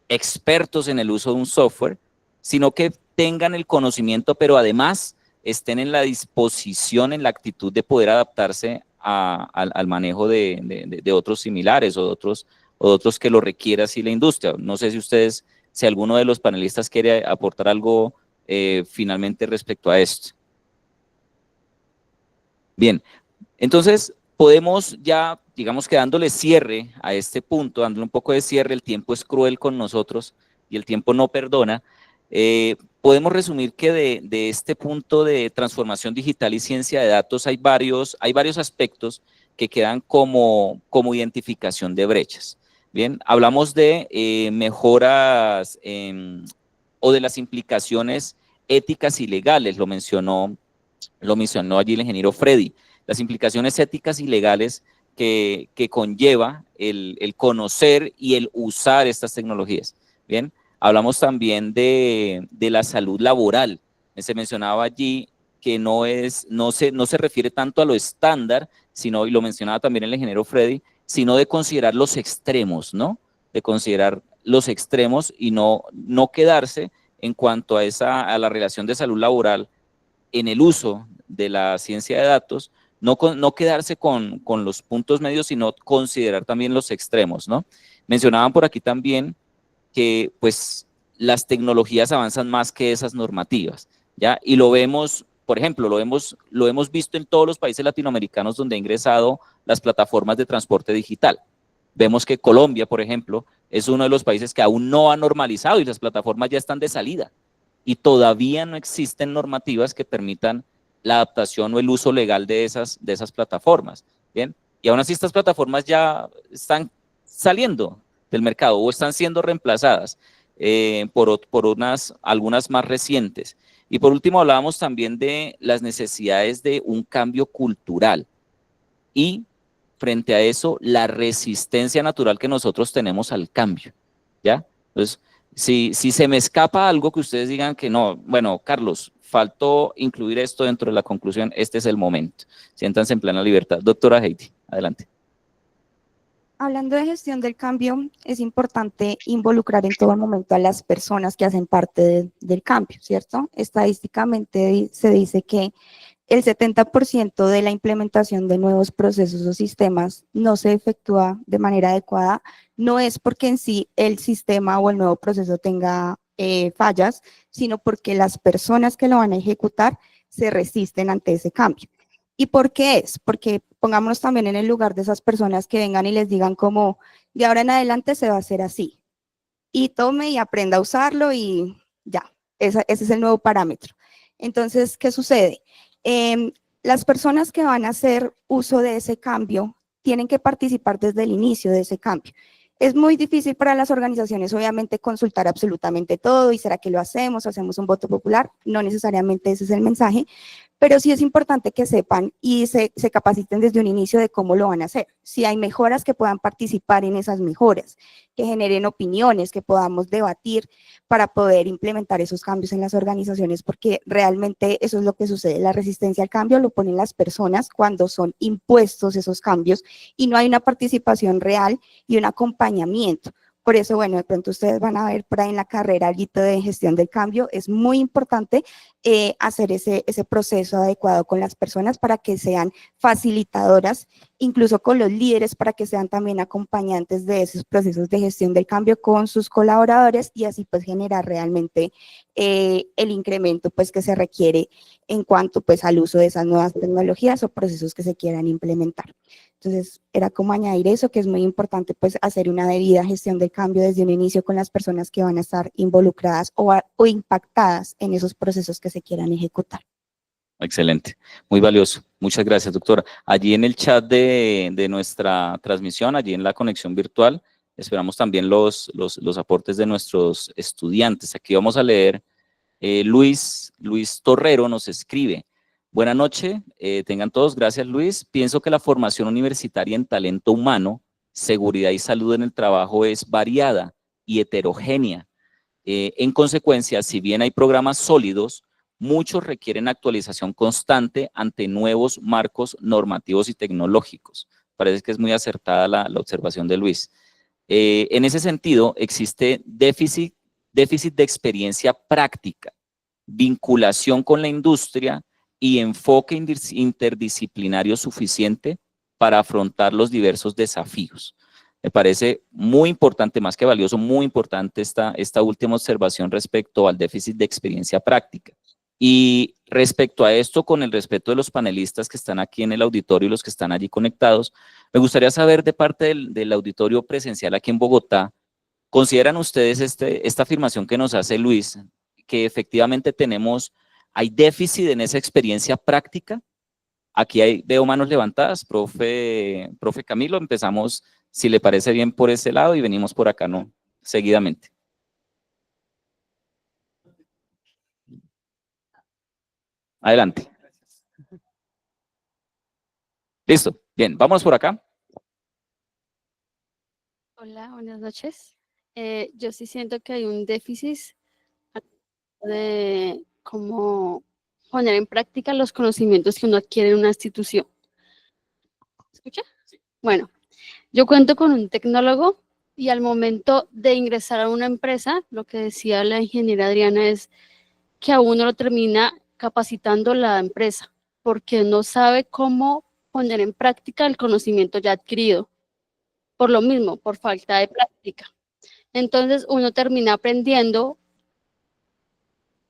expertos en el uso de un software, sino que tengan el conocimiento, pero además estén en la disposición, en la actitud de poder adaptarse al manejo de otros similares o de otros que lo requiera así la industria. No sé si alguno de los panelistas quiere aportar algo finalmente respecto a esto. Bien, entonces podemos ya, digamos que dándole cierre a este punto, dándole un poco de cierre, el tiempo es cruel con nosotros y el tiempo no perdona, podemos resumir que de este punto de transformación digital y ciencia de datos hay varios aspectos que quedan como identificación de brechas. Bien, hablamos de mejoras o de las implicaciones éticas y legales, lo mencionó allí el ingeniero Freddy, las implicaciones éticas y legales que conlleva el conocer y el usar estas tecnologías. Bien, hablamos también de la salud laboral. Se mencionaba allí que no se refiere tanto a lo estándar, sino, y lo mencionaba también el ingeniero Freddy, sino de considerar los extremos, ¿no? De considerar los extremos y no quedarse en cuanto a la relación de salud laboral en el uso de la ciencia de datos, no quedarse con los puntos medios, sino considerar también los extremos, ¿no? Mencionaban por aquí también que pues las tecnologías avanzan más que esas normativas, ¿ya? Y lo vemos, por ejemplo, lo hemos visto en todos los países latinoamericanos donde ha ingresado las plataformas de transporte digital. Vemos que Colombia, por ejemplo, es uno de los países que aún no ha normalizado y las plataformas ya están de salida y todavía no existen normativas que permitan la adaptación o el uso legal de esas plataformas, ¿bien? Y aún así estas plataformas ya están saliendo del mercado o están siendo reemplazadas por algunas más recientes. Y por último hablábamos también de las necesidades de un cambio cultural y frente a eso la resistencia natural que nosotros tenemos al cambio, ¿ya? Entonces, si se me escapa algo que ustedes digan que no, bueno, Carlos, faltó incluir esto dentro de la conclusión, este es el momento. Siéntanse en plena libertad. Doctora Heidi, adelante. Hablando de gestión del cambio, es importante involucrar en todo momento a las personas que hacen parte del cambio, ¿cierto? Estadísticamente se dice que el 70% de la implementación de nuevos procesos o sistemas no se efectúa de manera adecuada, no es porque en sí el sistema o el nuevo proceso tenga fallas, sino porque las personas que lo van a ejecutar se resisten ante ese cambio. ¿Y por qué es? Porque pongámonos también en el lugar de esas personas que vengan y les digan como, de ahora en adelante se va a hacer así, y tome y aprenda a usarlo y ya, ese es el nuevo parámetro. Entonces, ¿qué sucede? Las personas que van a hacer uso de ese cambio tienen que participar desde el inicio de ese cambio. Es muy difícil para las organizaciones, obviamente, consultar absolutamente todo y ¿será que lo hacemos? ¿Hacemos un voto popular? No necesariamente ese es el mensaje, pero sí es importante que sepan y se capaciten desde un inicio de cómo lo van a hacer. Si hay mejoras, que puedan participar en esas mejoras, que generen opiniones, que podamos debatir para poder implementar esos cambios en las organizaciones, porque realmente eso es lo que sucede. La resistencia al cambio lo ponen las personas cuando son impuestos esos cambios y no hay una participación real y un acompañamiento. Por eso, bueno, de pronto ustedes van a ver por ahí en la carrera algo de gestión del cambio. Es muy importante hacer ese proceso adecuado con las personas para que sean facilitadoras, incluso con los líderes, para que sean también acompañantes de esos procesos de gestión del cambio con sus colaboradores y así pues generar realmente el incremento pues que se requiere en cuanto pues al uso de esas nuevas tecnologías o procesos que se quieran implementar. Entonces, era como añadir eso, que es muy importante, pues, hacer una debida gestión del cambio desde un inicio con las personas que van a estar involucradas o impactadas en esos procesos que se quieran ejecutar. Excelente, muy valioso. Muchas gracias, doctora. Allí en el chat de nuestra transmisión, allí en la conexión virtual, esperamos también los aportes de nuestros estudiantes. Aquí vamos a leer, Luis Torrero nos escribe. Buenas noches, tengan todos, gracias Luis. Pienso que la formación universitaria en talento humano, seguridad y salud en el trabajo es variada y heterogénea. En consecuencia, si bien hay programas sólidos, muchos requieren actualización constante ante nuevos marcos normativos y tecnológicos. Parece que es muy acertada la observación de Luis. En ese sentido, existe déficit de experiencia práctica, vinculación con la industria y enfoque interdisciplinario suficiente para afrontar los diversos desafíos. Me parece muy importante, más que valioso, muy importante esta última observación respecto al déficit de experiencia práctica. Y respecto a esto, con el respeto de los panelistas que están aquí en el auditorio y los que están allí conectados, me gustaría saber de parte del auditorio presencial aquí en Bogotá, ¿consideran ustedes esta afirmación que nos hace Luis, que efectivamente hay déficit en esa experiencia práctica? Aquí veo manos levantadas, profe Camilo, empezamos, si le parece bien, por ese lado y venimos por acá, ¿no? Seguidamente. Adelante. Listo, bien, vamos por acá. Hola, buenas noches. Yo sí siento que hay un déficit de cómo poner en práctica los conocimientos que uno adquiere en una institución. ¿Escucha? Bueno, yo cuento con un tecnólogo y al momento de ingresar a una empresa, lo que decía la ingeniera Adriana es que a uno lo termina capacitando la empresa, porque no sabe cómo poner en práctica el conocimiento ya adquirido, por lo mismo, por falta de práctica. Entonces uno termina aprendiendo,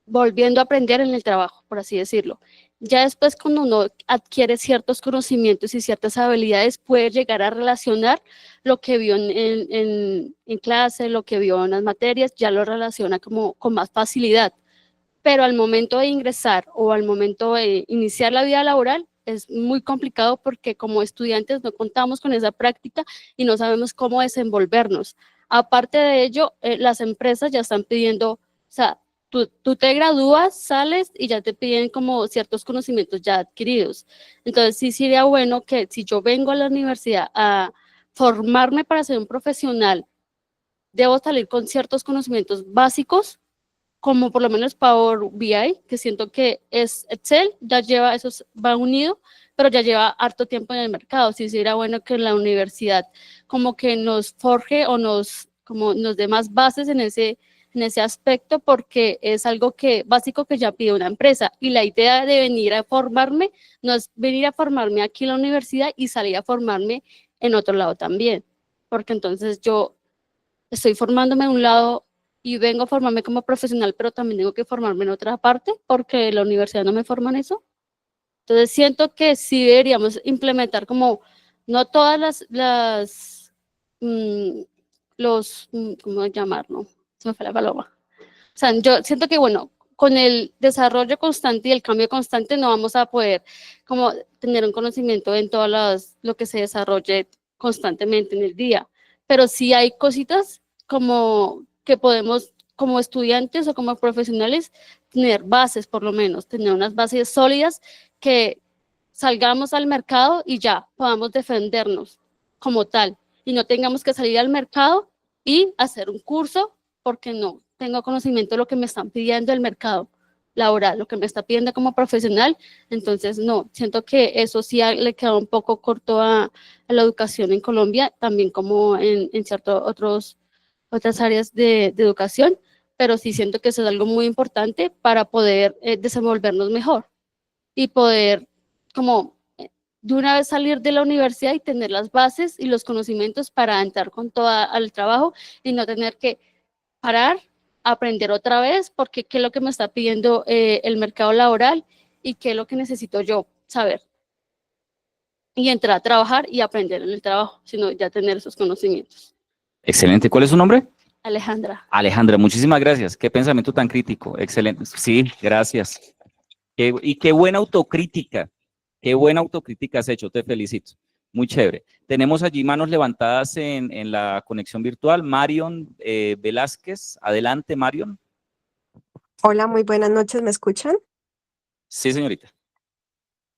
volviendo a aprender en el trabajo, por así decirlo. Ya después, cuando uno adquiere ciertos conocimientos y ciertas habilidades, puede llegar a relacionar lo que vio en clase, lo que vio en las materias, ya lo relaciona como con más facilidad. Pero al momento de ingresar o al momento de iniciar la vida laboral, es muy complicado porque como estudiantes no contamos con esa práctica y no sabemos cómo desenvolvernos. Aparte de ello, las empresas ya están pidiendo, o sea, tú te gradúas, sales y ya te piden como ciertos conocimientos ya adquiridos. Entonces sí sería bueno que si yo vengo a la universidad a formarme para ser un profesional, debo salir con ciertos conocimientos básicos, como por lo menos Power BI, que siento que es Excel, ya lleva, eso va unido, pero ya lleva harto tiempo en el mercado. Sí sería bueno que la universidad como que nos forje o nos dé más bases en ese aspecto, porque es algo básico que ya pide una empresa. Y la idea de venir a formarme no es venir a formarme aquí en la universidad y salir a formarme en otro lado también, porque entonces yo estoy formándome en un lado y vengo a formarme como profesional, pero también tengo que formarme en otra parte porque la universidad no me forma en eso. Entonces siento que sí deberíamos implementar como, no todas ¿cómo llamarlo? Se me fue la palabra. O sea, yo siento que, bueno, con el desarrollo constante y el cambio constante no vamos a poder como tener un conocimiento en todas lo que se desarrolle constantemente en el día. Pero sí hay cositas como que podemos, como estudiantes o como profesionales, tener bases, por lo menos, tener unas bases sólidas que salgamos al mercado y ya podamos defendernos como tal, y no tengamos que salir al mercado y hacer un curso porque no tengo conocimiento de lo que me están pidiendo el mercado laboral, lo que me está pidiendo como profesional. Entonces no, siento que eso sí le queda un poco corto a la educación en Colombia, también como en ciertas otras áreas de educación, pero sí siento que eso es algo muy importante para poder desenvolvernos mejor y poder como de una vez salir de la universidad y tener las bases y los conocimientos para entrar con todo al trabajo y no tener que parar, aprender otra vez, porque qué es lo que me está pidiendo el mercado laboral y qué es lo que necesito yo saber. y entrar a trabajar y aprender en el trabajo, sino ya tener esos conocimientos. Excelente. ¿Cuál es su nombre? Alejandra. Alejandra, muchísimas gracias. Qué pensamiento tan crítico. Excelente. Sí, gracias. Y qué buena autocrítica. Qué buena autocrítica has hecho. Te felicito. Muy chévere. Tenemos allí manos levantadas en la conexión virtual. Marion Velázquez. Adelante, Marion. Hola, muy buenas noches, ¿me escuchan? Sí, señorita.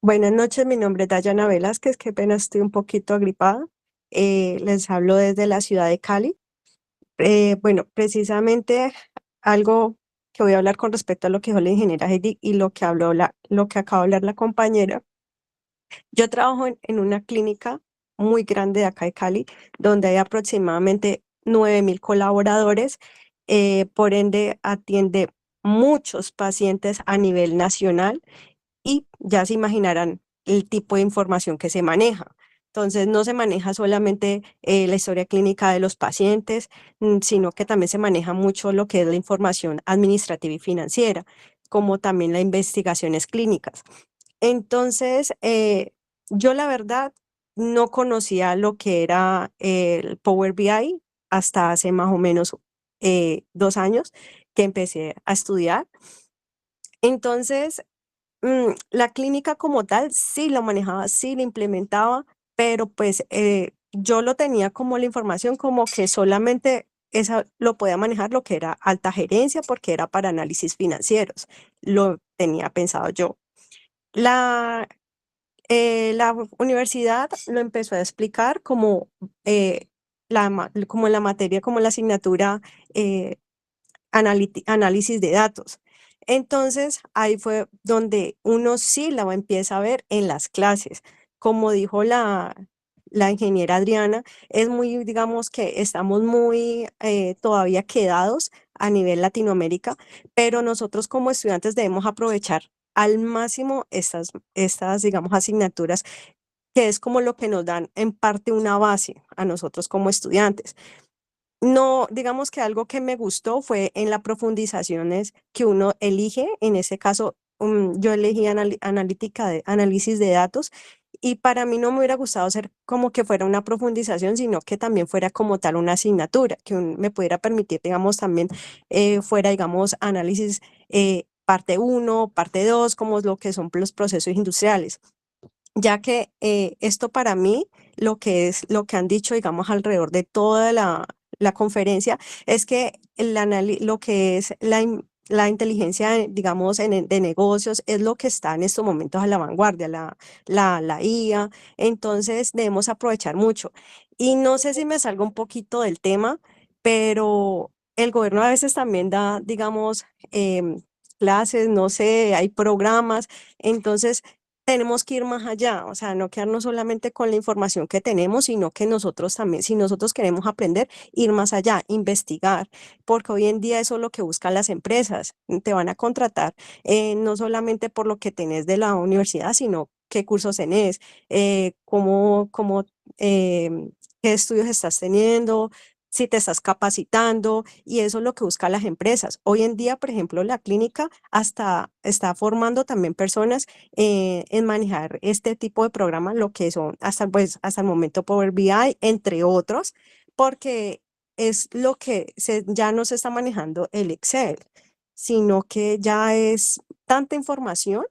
Buenas noches, mi nombre es Dayana Velázquez, qué pena estoy un poquito agripada. Les hablo desde la ciudad de Cali. Bueno, precisamente algo que voy a hablar con respecto a lo que dijo la ingeniera Heidi y lo que lo que acaba de hablar la compañera. Yo trabajo en una clínica muy grande de acá de Cali, donde hay aproximadamente 9.000 colaboradores, por ende atiende muchos pacientes a nivel nacional y ya se imaginarán el tipo de información que se maneja. Entonces, no se maneja solamente la historia clínica de los pacientes, sino que también se maneja mucho lo que es la información administrativa y financiera, como también las investigaciones clínicas. Entonces, yo la verdad no conocía lo que era el Power BI hasta hace más o menos 2 años que empecé a estudiar. Entonces, la clínica como tal sí la manejaba, sí la implementaba, pero pues yo lo tenía como la información como que solamente esa lo podía manejar lo que era alta gerencia porque era para análisis financieros. Lo tenía pensado yo. La universidad lo empezó a explicar como, como la materia, como la asignatura eh, análisis de datos. Entonces, ahí fue donde uno sí la empieza a ver en las clases. Como dijo la ingeniera Adriana, es muy, digamos que estamos muy todavía quedados a nivel Latinoamérica, pero nosotros como estudiantes debemos aprovechar al máximo estas, digamos, asignaturas, que es como lo que nos dan en parte una base a nosotros como estudiantes. No, digamos que algo que me gustó fue en las profundizaciones que uno elige, en ese caso yo elegí análisis de datos y para mí no me hubiera gustado ser como que fuera una profundización, sino que también fuera como tal una asignatura, que me pudiera permitir, digamos, también fuera, digamos, análisis parte 1, parte 2, como lo que son los procesos industriales, ya que esto para mí, lo que es lo que han dicho, digamos, alrededor de toda la conferencia, es que lo que es la inteligencia, digamos, de negocios, es lo que está en estos momentos a la vanguardia, la IA, entonces debemos aprovechar mucho. Y no sé si me salgo un poquito del tema, pero el gobierno a veces también da, digamos, clases, no sé, hay programas, entonces tenemos que ir más allá, o sea, no quedarnos solamente con la información que tenemos, sino que nosotros también, si nosotros queremos aprender, ir más allá, investigar, porque hoy en día eso es lo que buscan las empresas, te van a contratar no solamente por lo que tenés de la universidad, sino qué cursos tenés, qué estudios estás teniendo, si te estás capacitando, y eso es lo que buscan las empresas. Hoy en día, por ejemplo, la clínica hasta está formando también personas en manejar este tipo de programas, lo que son hasta el momento Power BI, entre otros, porque es lo que ya no se está manejando el Excel, sino que ya es tanta información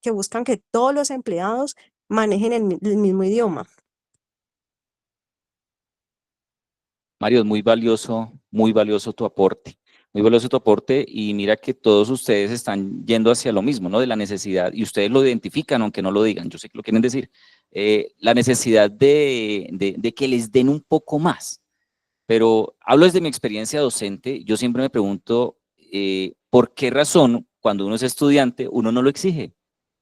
que buscan que todos los empleados manejen el mismo idioma. Mario, es muy valioso tu aporte. Muy valioso tu aporte y mira que todos ustedes están yendo hacia lo mismo, ¿no? De la necesidad, y ustedes lo identifican aunque no lo digan, yo sé que lo quieren decir, la necesidad de que les den un poco más. Pero hablo desde mi experiencia docente, yo siempre me pregunto, ¿por qué razón cuando uno es estudiante uno no lo exige?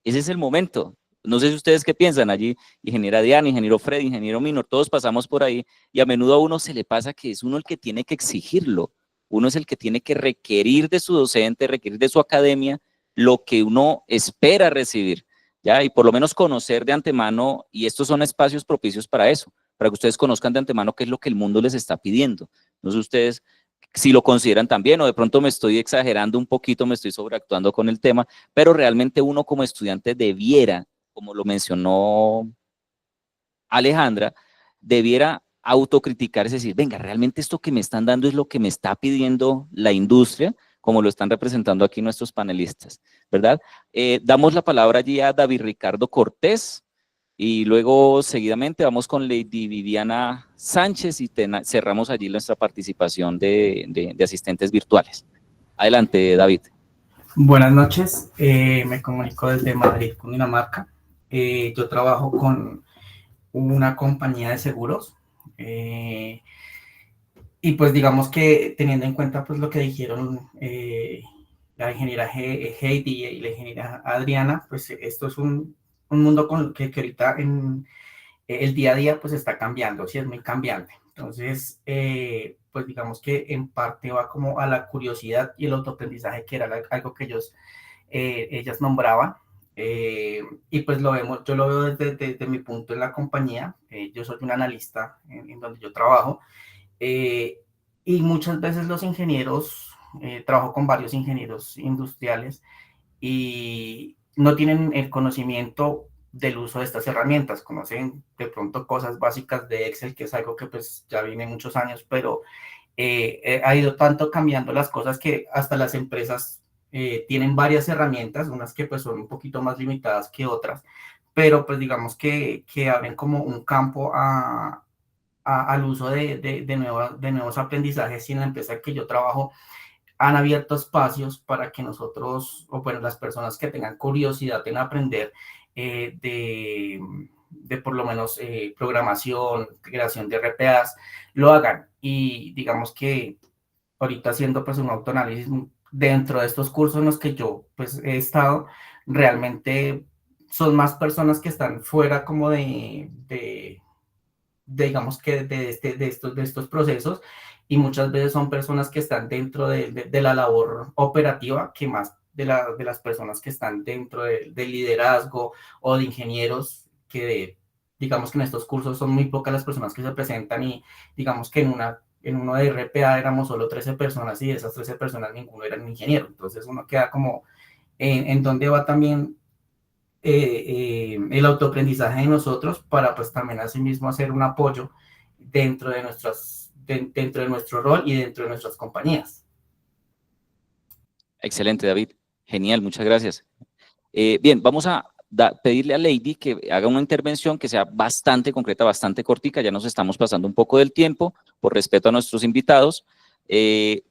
Ese es el momento. No sé si ustedes qué piensan allí, ingeniera Diana, ingeniero Fred, ingeniero Minor, todos pasamos por ahí y a menudo a uno se le pasa que es uno el que tiene que exigirlo, uno es el que tiene que requerir de su docente, requerir de su academia lo que uno espera recibir, ¿ya? Y por lo menos conocer de antemano, y estos son espacios propicios para eso, para que ustedes conozcan de antemano qué es lo que el mundo les está pidiendo. No sé ustedes si lo consideran también, o de pronto me estoy exagerando un poquito, me estoy sobreactuando con el tema, pero realmente uno como estudiante debiera, como lo mencionó Alejandra debiera autocriticarse, es decir, venga, realmente esto que me están dando es lo que me está pidiendo la industria, como lo están representando aquí nuestros panelistas, ¿verdad? Damos la palabra allí a David Ricardo Cortés y luego seguidamente vamos con Lady Viviana Sánchez y cerramos allí nuestra participación de asistentes virtuales. Adelante, David. Buenas noches, me comunico desde Madrid, Cundinamarca. Yo trabajo con una compañía de seguros y pues digamos que teniendo en cuenta pues lo que dijeron la ingeniera Heidi y la ingeniera Adriana, pues esto es un mundo con que ahorita en el día a día pues está cambiando, sí es muy cambiante. Entonces, pues digamos que en parte va como a la curiosidad y el autoaprendizaje, que era algo que ellas nombraban. Y pues yo lo veo desde mi punto en la compañía. Yo soy un analista en donde yo trabajo. Y muchas veces los ingenieros, trabajo con varios ingenieros industriales y no tienen el conocimiento del uso de estas herramientas, conocen de pronto cosas básicas de Excel, que es algo que pues ya viene muchos años, pero ha ido tanto cambiando las cosas que hasta las empresas tienen varias herramientas, unas que pues son un poquito más limitadas que otras, pero pues digamos que abren como un campo al uso de nuevos aprendizajes. Y en la empresa que yo trabajo han abierto espacios para que nosotros, o bueno, las personas que tengan curiosidad en aprender de por lo menos programación, creación de RPAs, lo hagan. Y digamos que ahorita haciendo pues un autoanálisis dentro de estos cursos en los que yo pues he estado, realmente son más personas que están fuera como digamos que de estos procesos, y muchas veces son personas que están dentro de la labor operativa, que más de las personas que están dentro del liderazgo o de ingenieros, que digamos que en estos cursos son muy pocas las personas que se presentan, y digamos que en uno de RPA éramos solo 13 personas y de esas 13 personas ninguno era un ingeniero. Entonces uno queda como en dónde va también el autoaprendizaje de nosotros, para pues también asimismo hacer un apoyo dentro de dentro de nuestro rol y dentro de nuestras compañías. Excelente, David. Genial, muchas gracias. Bien, vamos a pedirle a Lady que haga una intervención que sea bastante concreta, bastante cortica. Ya nos estamos pasando un poco del tiempo por respeto a nuestros invitados.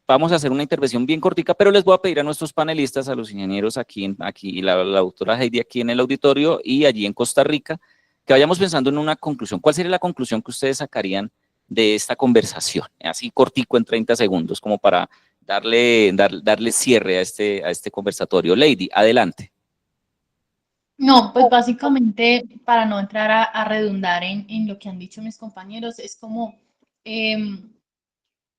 Vamos a hacer una intervención bien cortica, pero les voy a pedir a nuestros panelistas, a los ingenieros aquí y la doctora Heidi aquí en el auditorio y allí en Costa Rica, que vayamos pensando en una conclusión. ¿Cuál sería la conclusión que ustedes sacarían de esta conversación? Así cortico, en 30 segundos, como para darle cierre a este conversatorio. Lady, adelante. No, pues básicamente, para no entrar a redundar en lo que han dicho mis compañeros, es como,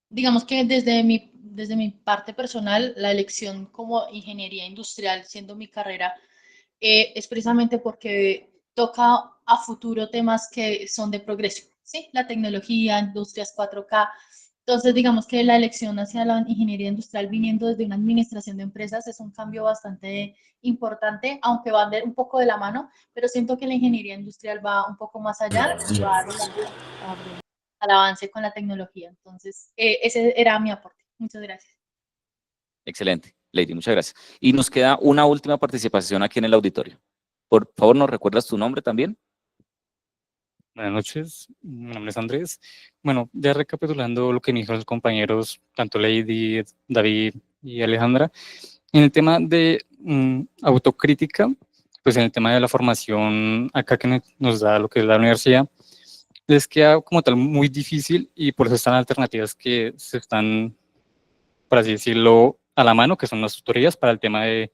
digamos que desde mi parte personal, la elección como ingeniería industrial, siendo mi carrera, es precisamente porque toca a futuro temas que son de progreso, ¿sí? La tecnología, industrias 4K. Entonces, digamos que la elección hacia la ingeniería industrial viniendo desde una administración de empresas es un cambio bastante importante, aunque va un poco de la mano, pero siento que la ingeniería industrial va un poco más allá y va al avance con la tecnología. Entonces, ese era mi aporte. Muchas gracias. Excelente, Lady, muchas gracias. Y nos queda una última participación aquí en el auditorio. Por favor, ¿nos recuerdas tu nombre también? Buenas noches, mi nombre es Andrés. Bueno, ya recapitulando lo que me dijeron los compañeros, tanto Lady, David y Alejandra, en el tema de autocrítica, pues en el tema de la formación acá que nos da lo que es la universidad, les queda como tal muy difícil, y por eso están alternativas que se están, por así decirlo, a la mano, que son las tutorías para el tema de,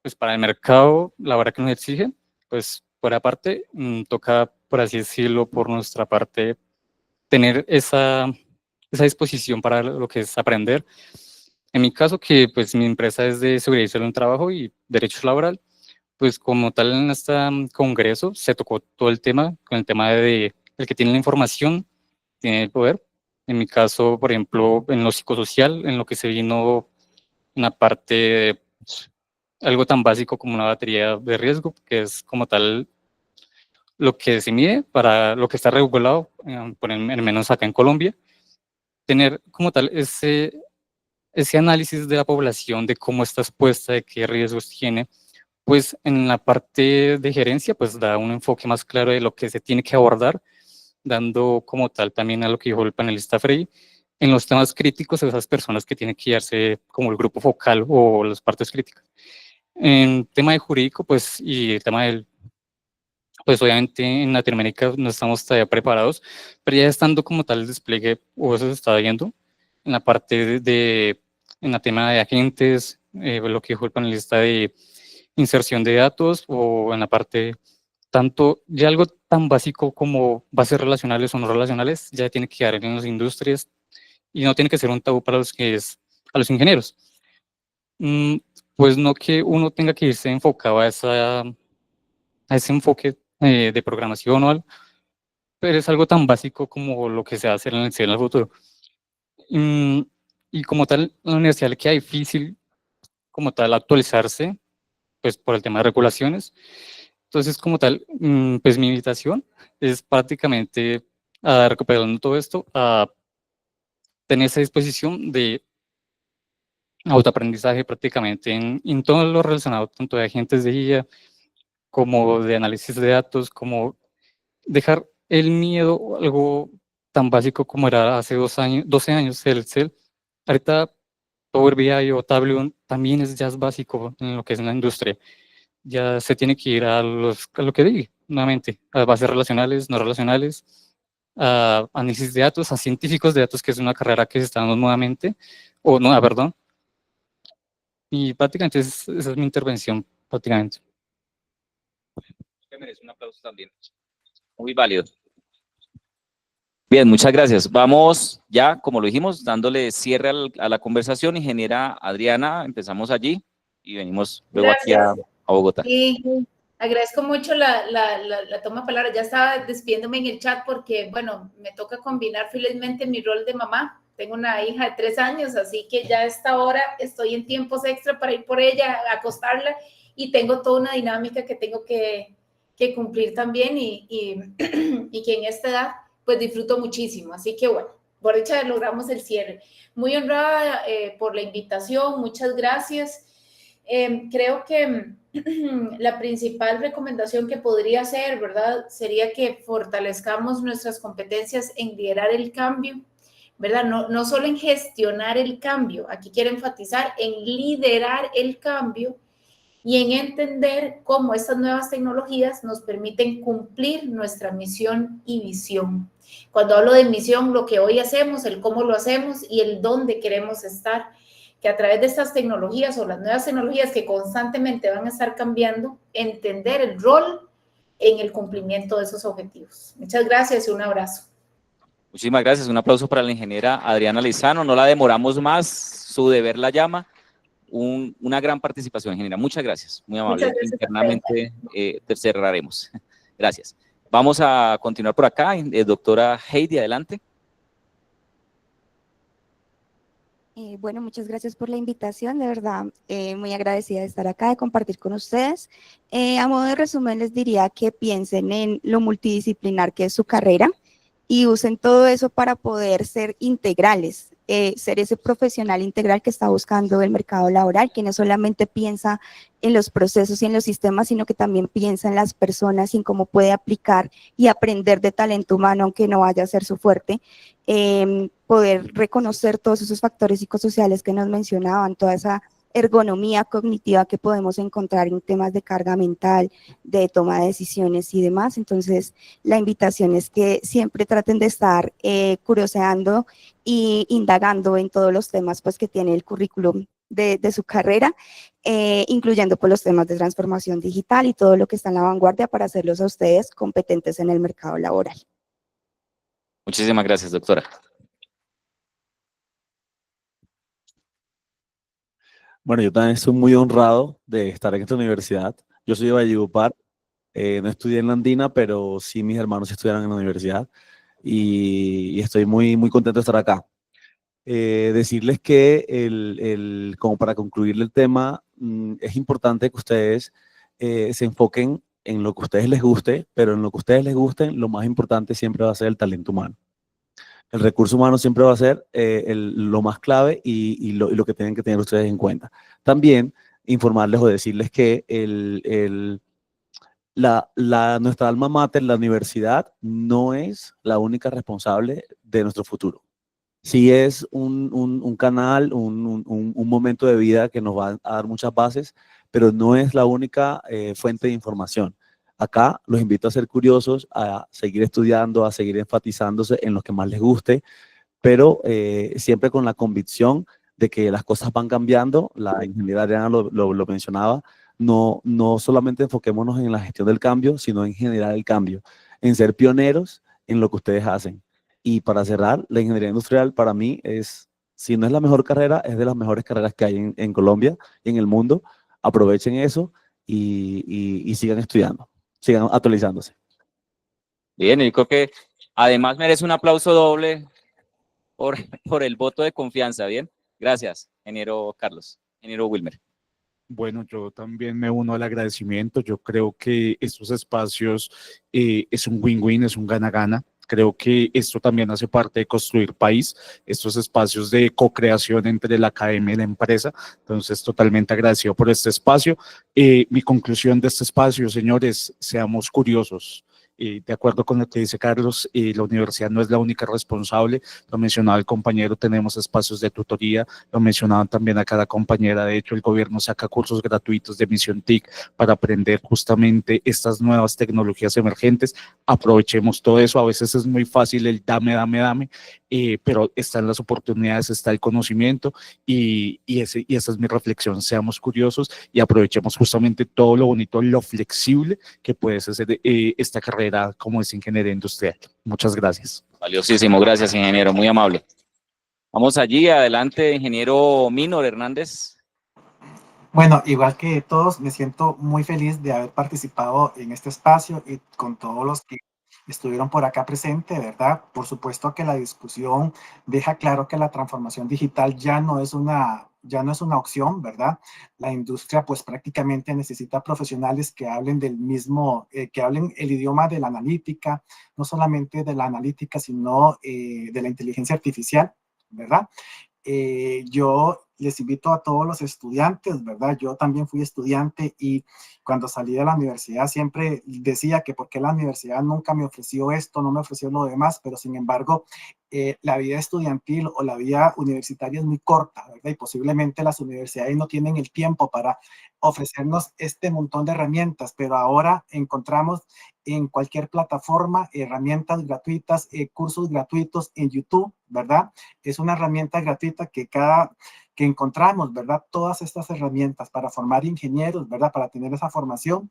pues para el mercado laboral que nos exige. Pues por aparte, toca, por así decirlo, por nuestra parte, tener esa disposición para lo que es aprender. En mi caso, que pues mi empresa es de seguridad y salud en el trabajo y derecho laboral, pues como tal en este congreso se tocó todo el tema, con el tema de el que tiene la información, tiene el poder. En mi caso, por ejemplo, en lo psicosocial, en lo que se vino una parte de algo tan básico como una batería de riesgo, que es como tal lo que se mide para lo que está regulado, por al menos acá en Colombia, tener como tal ese análisis de la población, de cómo está expuesta, de qué riesgos tiene, pues en la parte de gerencia, pues da un enfoque más claro de lo que se tiene que abordar, dando como tal también a lo que dijo el panelista Frey, en los temas críticos, esas personas que tienen que darse como el grupo focal o las partes críticas. En tema de jurídico, pues, y el tema del, pues obviamente en Latinoamérica no estamos todavía preparados, pero ya estando como tal el despliegue, o eso se está viendo, en la parte en la tema de agentes, lo que dijo el panelista de inserción de datos, o en la parte tanto ya algo tan básico como bases relacionales o no relacionales, ya tiene que quedar en las industrias y no tiene que ser un tabú para a los ingenieros. Pues no que uno tenga que irse enfocado a ese enfoque de programación o algo, pero es algo tan básico como lo que se va a hacer en el futuro. Y como tal, la universidad le queda difícil como tal actualizarse, pues por el tema de regulaciones. Entonces, como tal, pues mi invitación es prácticamente a recuperando todo esto, a tener esa disposición de autoaprendizaje prácticamente en todo lo relacionado, tanto de agentes de IA como de análisis de datos, como dejar el miedo, algo tan básico como era hace 12 años el Excel. Ahorita Power BI o Tableau también ya es básico en lo que es la industria. Ya se tiene que ir a lo que dije, nuevamente, a bases relacionales, no relacionales, a análisis de datos, a científicos de datos, que es una carrera que se está dando nuevamente, o nueva, perdón. Y prácticamente esa es mi intervención, prácticamente. Que merece un aplauso también. Muy válido. Bien, muchas gracias. Vamos ya, como lo dijimos, dándole cierre a la conversación. Ingeniera Adriana, empezamos allí y venimos luego aquí a Bogotá. Sí, agradezco mucho la toma de palabra. Ya estaba despidiéndome en el chat porque, bueno, me toca combinar felizmente mi rol de mamá. Tengo una hija de 3 años, así que ya a esta hora estoy en tiempos extra para ir por ella, a acostarla, y tengo toda una dinámica que tengo que cumplir también y que en esta edad pues disfruto muchísimo. Así que bueno, por dicha logramos el cierre. Muy honrada por la invitación, muchas gracias. Creo que la principal recomendación que podría hacer, ¿verdad?, sería que fortalezcamos nuestras competencias en liderar el cambio, ¿verdad? No solo en gestionar el cambio, aquí quiero enfatizar en liderar el cambio y en entender cómo estas nuevas tecnologías nos permiten cumplir nuestra misión y visión. Cuando hablo de misión, lo que hoy hacemos, el cómo lo hacemos y el dónde queremos estar, que a través de estas tecnologías o las nuevas tecnologías que constantemente van a estar cambiando, entender el rol en el cumplimiento de esos objetivos. Muchas gracias y un abrazo. Muchísimas gracias. Un aplauso para la ingeniera Adriana Lizano. No la demoramos más, su deber la llama. Una gran participación, ingeniera. Muchas gracias. Muy amable. Muchas gracias. Internamente cerraremos. Gracias. Vamos a continuar por acá. Doctora Heidi, adelante. Bueno, muchas gracias por la invitación, de verdad, muy agradecida de estar acá, de compartir con ustedes. A modo de resumen, les diría que piensen en lo multidisciplinar que es su carrera y usen todo eso para poder ser integrales, ser ese profesional integral que está buscando el mercado laboral, que no solamente piensa en los procesos y en los sistemas, sino que también piensa en las personas y en cómo puede aplicar y aprender de talento humano, aunque no vaya a ser su fuerte. Poder reconocer todos esos factores psicosociales que nos mencionaban, toda esa ergonomía cognitiva que podemos encontrar en temas de carga mental, de toma de decisiones y demás. Entonces, la invitación es que siempre traten de estar curioseando y indagando en todos los temas pues, que tiene el currículum de su carrera, incluyendo pues, los temas de transformación digital y todo lo que está en la vanguardia para hacerlos a ustedes competentes en el mercado laboral. Muchísimas gracias, doctora. Bueno, yo también estoy muy honrado de estar en esta universidad. Yo soy de Valledupar, no estudié en la Andina, pero sí mis hermanos estudiaron en la universidad y estoy muy, muy contento de estar acá. Decirles que, como para concluir el tema, es importante que ustedes se enfoquen en lo que a ustedes les guste, pero en lo que a ustedes les gusten, lo más importante siempre va a ser el talento humano. El recurso humano siempre va a ser lo más clave y lo que tienen que tener ustedes en cuenta. También informarles o decirles que nuestra alma mater, la universidad, no es la única responsable de nuestro futuro. Sí es un canal, un momento de vida que nos va a dar muchas bases, pero no es la única fuente de información. Acá los invito a ser curiosos, a seguir estudiando, a seguir enfatizándose en lo que más les guste, pero siempre con la convicción de que las cosas van cambiando. La ingeniera Adriana lo mencionaba, no solamente enfoquémonos en la gestión del cambio, sino en generar el cambio, en ser pioneros en lo que ustedes hacen. Y para cerrar, la ingeniería industrial para mí es, si no es la mejor carrera, es de las mejores carreras que hay en Colombia y en el mundo. Aprovechen eso y sigan estudiando, sigan actualizándose. Bien, yo creo que además merece un aplauso doble por el voto de confianza. Bien, gracias, ingeniero Carlos, ingeniero Wilmer. Bueno, yo también me uno al agradecimiento. Yo creo que estos espacios es un win-win, es un gana-gana. Creo que esto también hace parte de construir país, estos espacios de co-creación entre la academia y la empresa. Entonces, totalmente agradecido por este espacio. Mi conclusión de este espacio, señores, seamos curiosos. De acuerdo con lo que dice Carlos, la universidad no es la única responsable. Lo mencionaba el compañero, tenemos espacios de tutoría, lo mencionaban también acá la compañera. De hecho, el gobierno saca cursos gratuitos de Misión TIC para aprender justamente estas nuevas tecnologías emergentes. Aprovechemos todo eso. A veces es muy fácil el dame, pero están las oportunidades, está el conocimiento y esa es mi reflexión. Seamos curiosos y aprovechemos justamente todo lo bonito, lo flexible que puede ser esta carrera como es ingeniería industrial. Muchas gracias. Valiosísimo, gracias, ingeniero, muy amable. Vamos allí, adelante, ingeniero Minor Hernández. Bueno, igual que todos, me siento muy feliz de haber participado en este espacio y con todos los que estuvieron por acá presentes, ¿verdad? Por supuesto que la discusión deja claro que la transformación digital ya no es una opción, ¿verdad? La industria pues prácticamente necesita profesionales que hablen que hablen el idioma de la analítica, no solamente de la analítica, sino de la inteligencia artificial, ¿verdad? Yo les invito a todos los estudiantes, ¿verdad? Yo también fui estudiante y cuando salí de la universidad siempre decía que por qué la universidad nunca me ofreció esto, no me ofreció lo demás, pero sin embargo la vida estudiantil o la vida universitaria es muy corta, ¿verdad? Y posiblemente las universidades no tienen el tiempo para ofrecernos este montón de herramientas, pero ahora encontramos en cualquier plataforma herramientas gratuitas, cursos gratuitos en YouTube, ¿verdad? Es una herramienta gratuita que encontramos, ¿verdad? Todas estas herramientas para formar ingenieros, ¿verdad? Para tener esa formación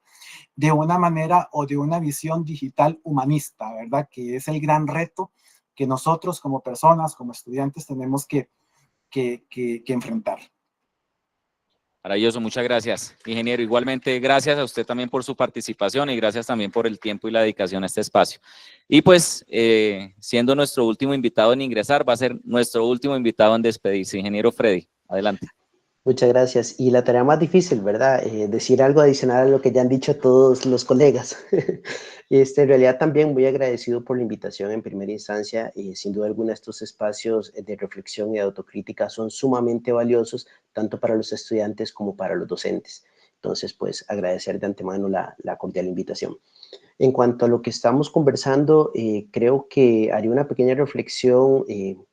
de una manera o de una visión digital humanista, ¿verdad? Que es el gran reto que nosotros como personas, como estudiantes, tenemos que enfrentar. Maravilloso, muchas gracias, ingeniero. Igualmente, gracias a usted también por su participación y gracias también por el tiempo y la dedicación a este espacio. Y pues, siendo nuestro último invitado en ingresar, va a ser nuestro último invitado en despedirse. Ingeniero Freddy, adelante. Muchas gracias. Y la tarea más difícil, ¿verdad? Decir algo adicional a lo que ya han dicho todos los colegas. En realidad también muy agradecido por la invitación en primera instancia. Sin duda alguna estos espacios de reflexión y de autocrítica son sumamente valiosos, tanto para los estudiantes como para los docentes. Entonces, pues agradecer de antemano la cordial invitación. En cuanto a lo que estamos conversando, creo que haría una pequeña reflexión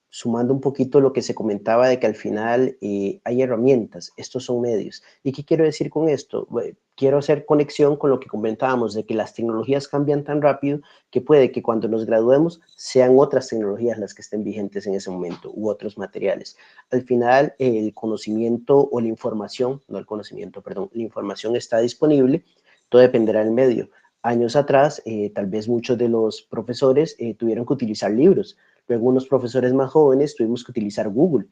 sumando un poquito lo que se comentaba de que al final hay herramientas, estos son medios. ¿Y qué quiero decir con esto? Quiero hacer conexión con lo que comentábamos de que las tecnologías cambian tan rápido que puede que cuando nos graduemos sean otras tecnologías las que estén vigentes en ese momento u otros materiales. Al final el conocimiento o la información, no el conocimiento, perdón, la información está disponible, todo dependerá del medio. Años atrás, tal vez muchos de los profesores tuvieron que utilizar libros. Luego unos profesores más jóvenes tuvimos que utilizar Google.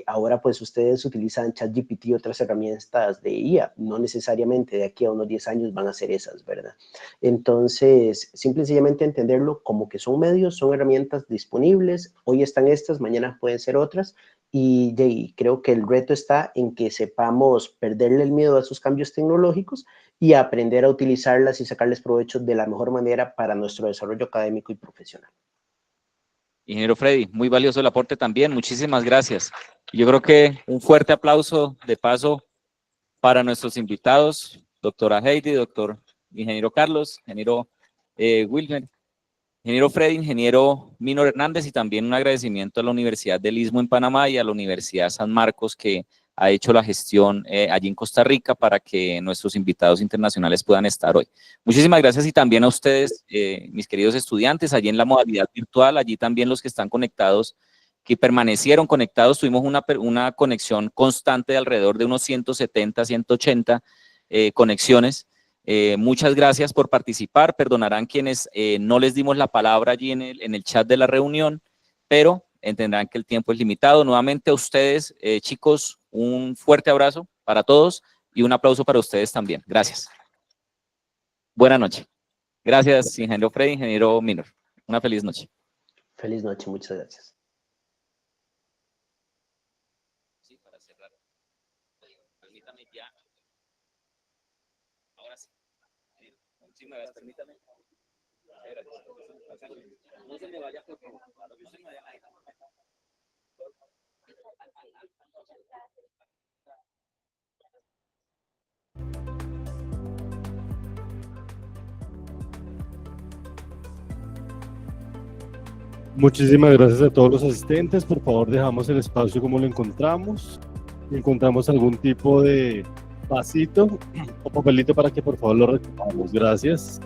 Ahora pues ustedes utilizan ChatGPT y otras herramientas de IA. No necesariamente de aquí a unos 10 años van a ser esas, ¿verdad? Entonces, simple y sencillamente entenderlo como que son medios, son herramientas disponibles. Hoy están estas, mañana pueden ser otras. Y creo que el reto está en que sepamos perderle el miedo a esos cambios tecnológicos y aprender a utilizarlas y sacarles provecho de la mejor manera para nuestro desarrollo académico y profesional. Ingeniero Freddy, muy valioso el aporte también, muchísimas gracias. Yo creo que un fuerte aplauso de paso para nuestros invitados, doctora Heidi, doctor ingeniero Carlos, ingeniero Wilmer, ingeniero Freddy, ingeniero Minor Hernández, y también un agradecimiento a la Universidad del Istmo en Panamá y a la Universidad San Marcos, que ha hecho la gestión allí en Costa Rica para que nuestros invitados internacionales puedan estar hoy. Muchísimas gracias, y también a ustedes, mis queridos estudiantes, allí en la modalidad virtual, allí también los que están conectados, que permanecieron conectados. Tuvimos una conexión constante de alrededor de unos 170, 180 conexiones. Muchas gracias por participar. Perdonarán quienes no les dimos la palabra allí en el chat de la reunión, pero entenderán que el tiempo es limitado. Nuevamente a ustedes, chicos, un fuerte abrazo para todos y un aplauso para ustedes también. Gracias. Buenas noches. Gracias, ingeniero Freddy, ingeniero Minor. Una feliz noche. Feliz noche, muchas gracias. Sí, para cerrar. Permítame ya. Ahora sí. Muchísimas gracias, permítame. No se me vaya porque no se me vaya a ir. Muchísimas gracias a todos los asistentes. Por favor, dejamos el espacio como lo encontramos. Encontramos algún tipo de vasito o papelito para que por favor lo recogamos. Gracias.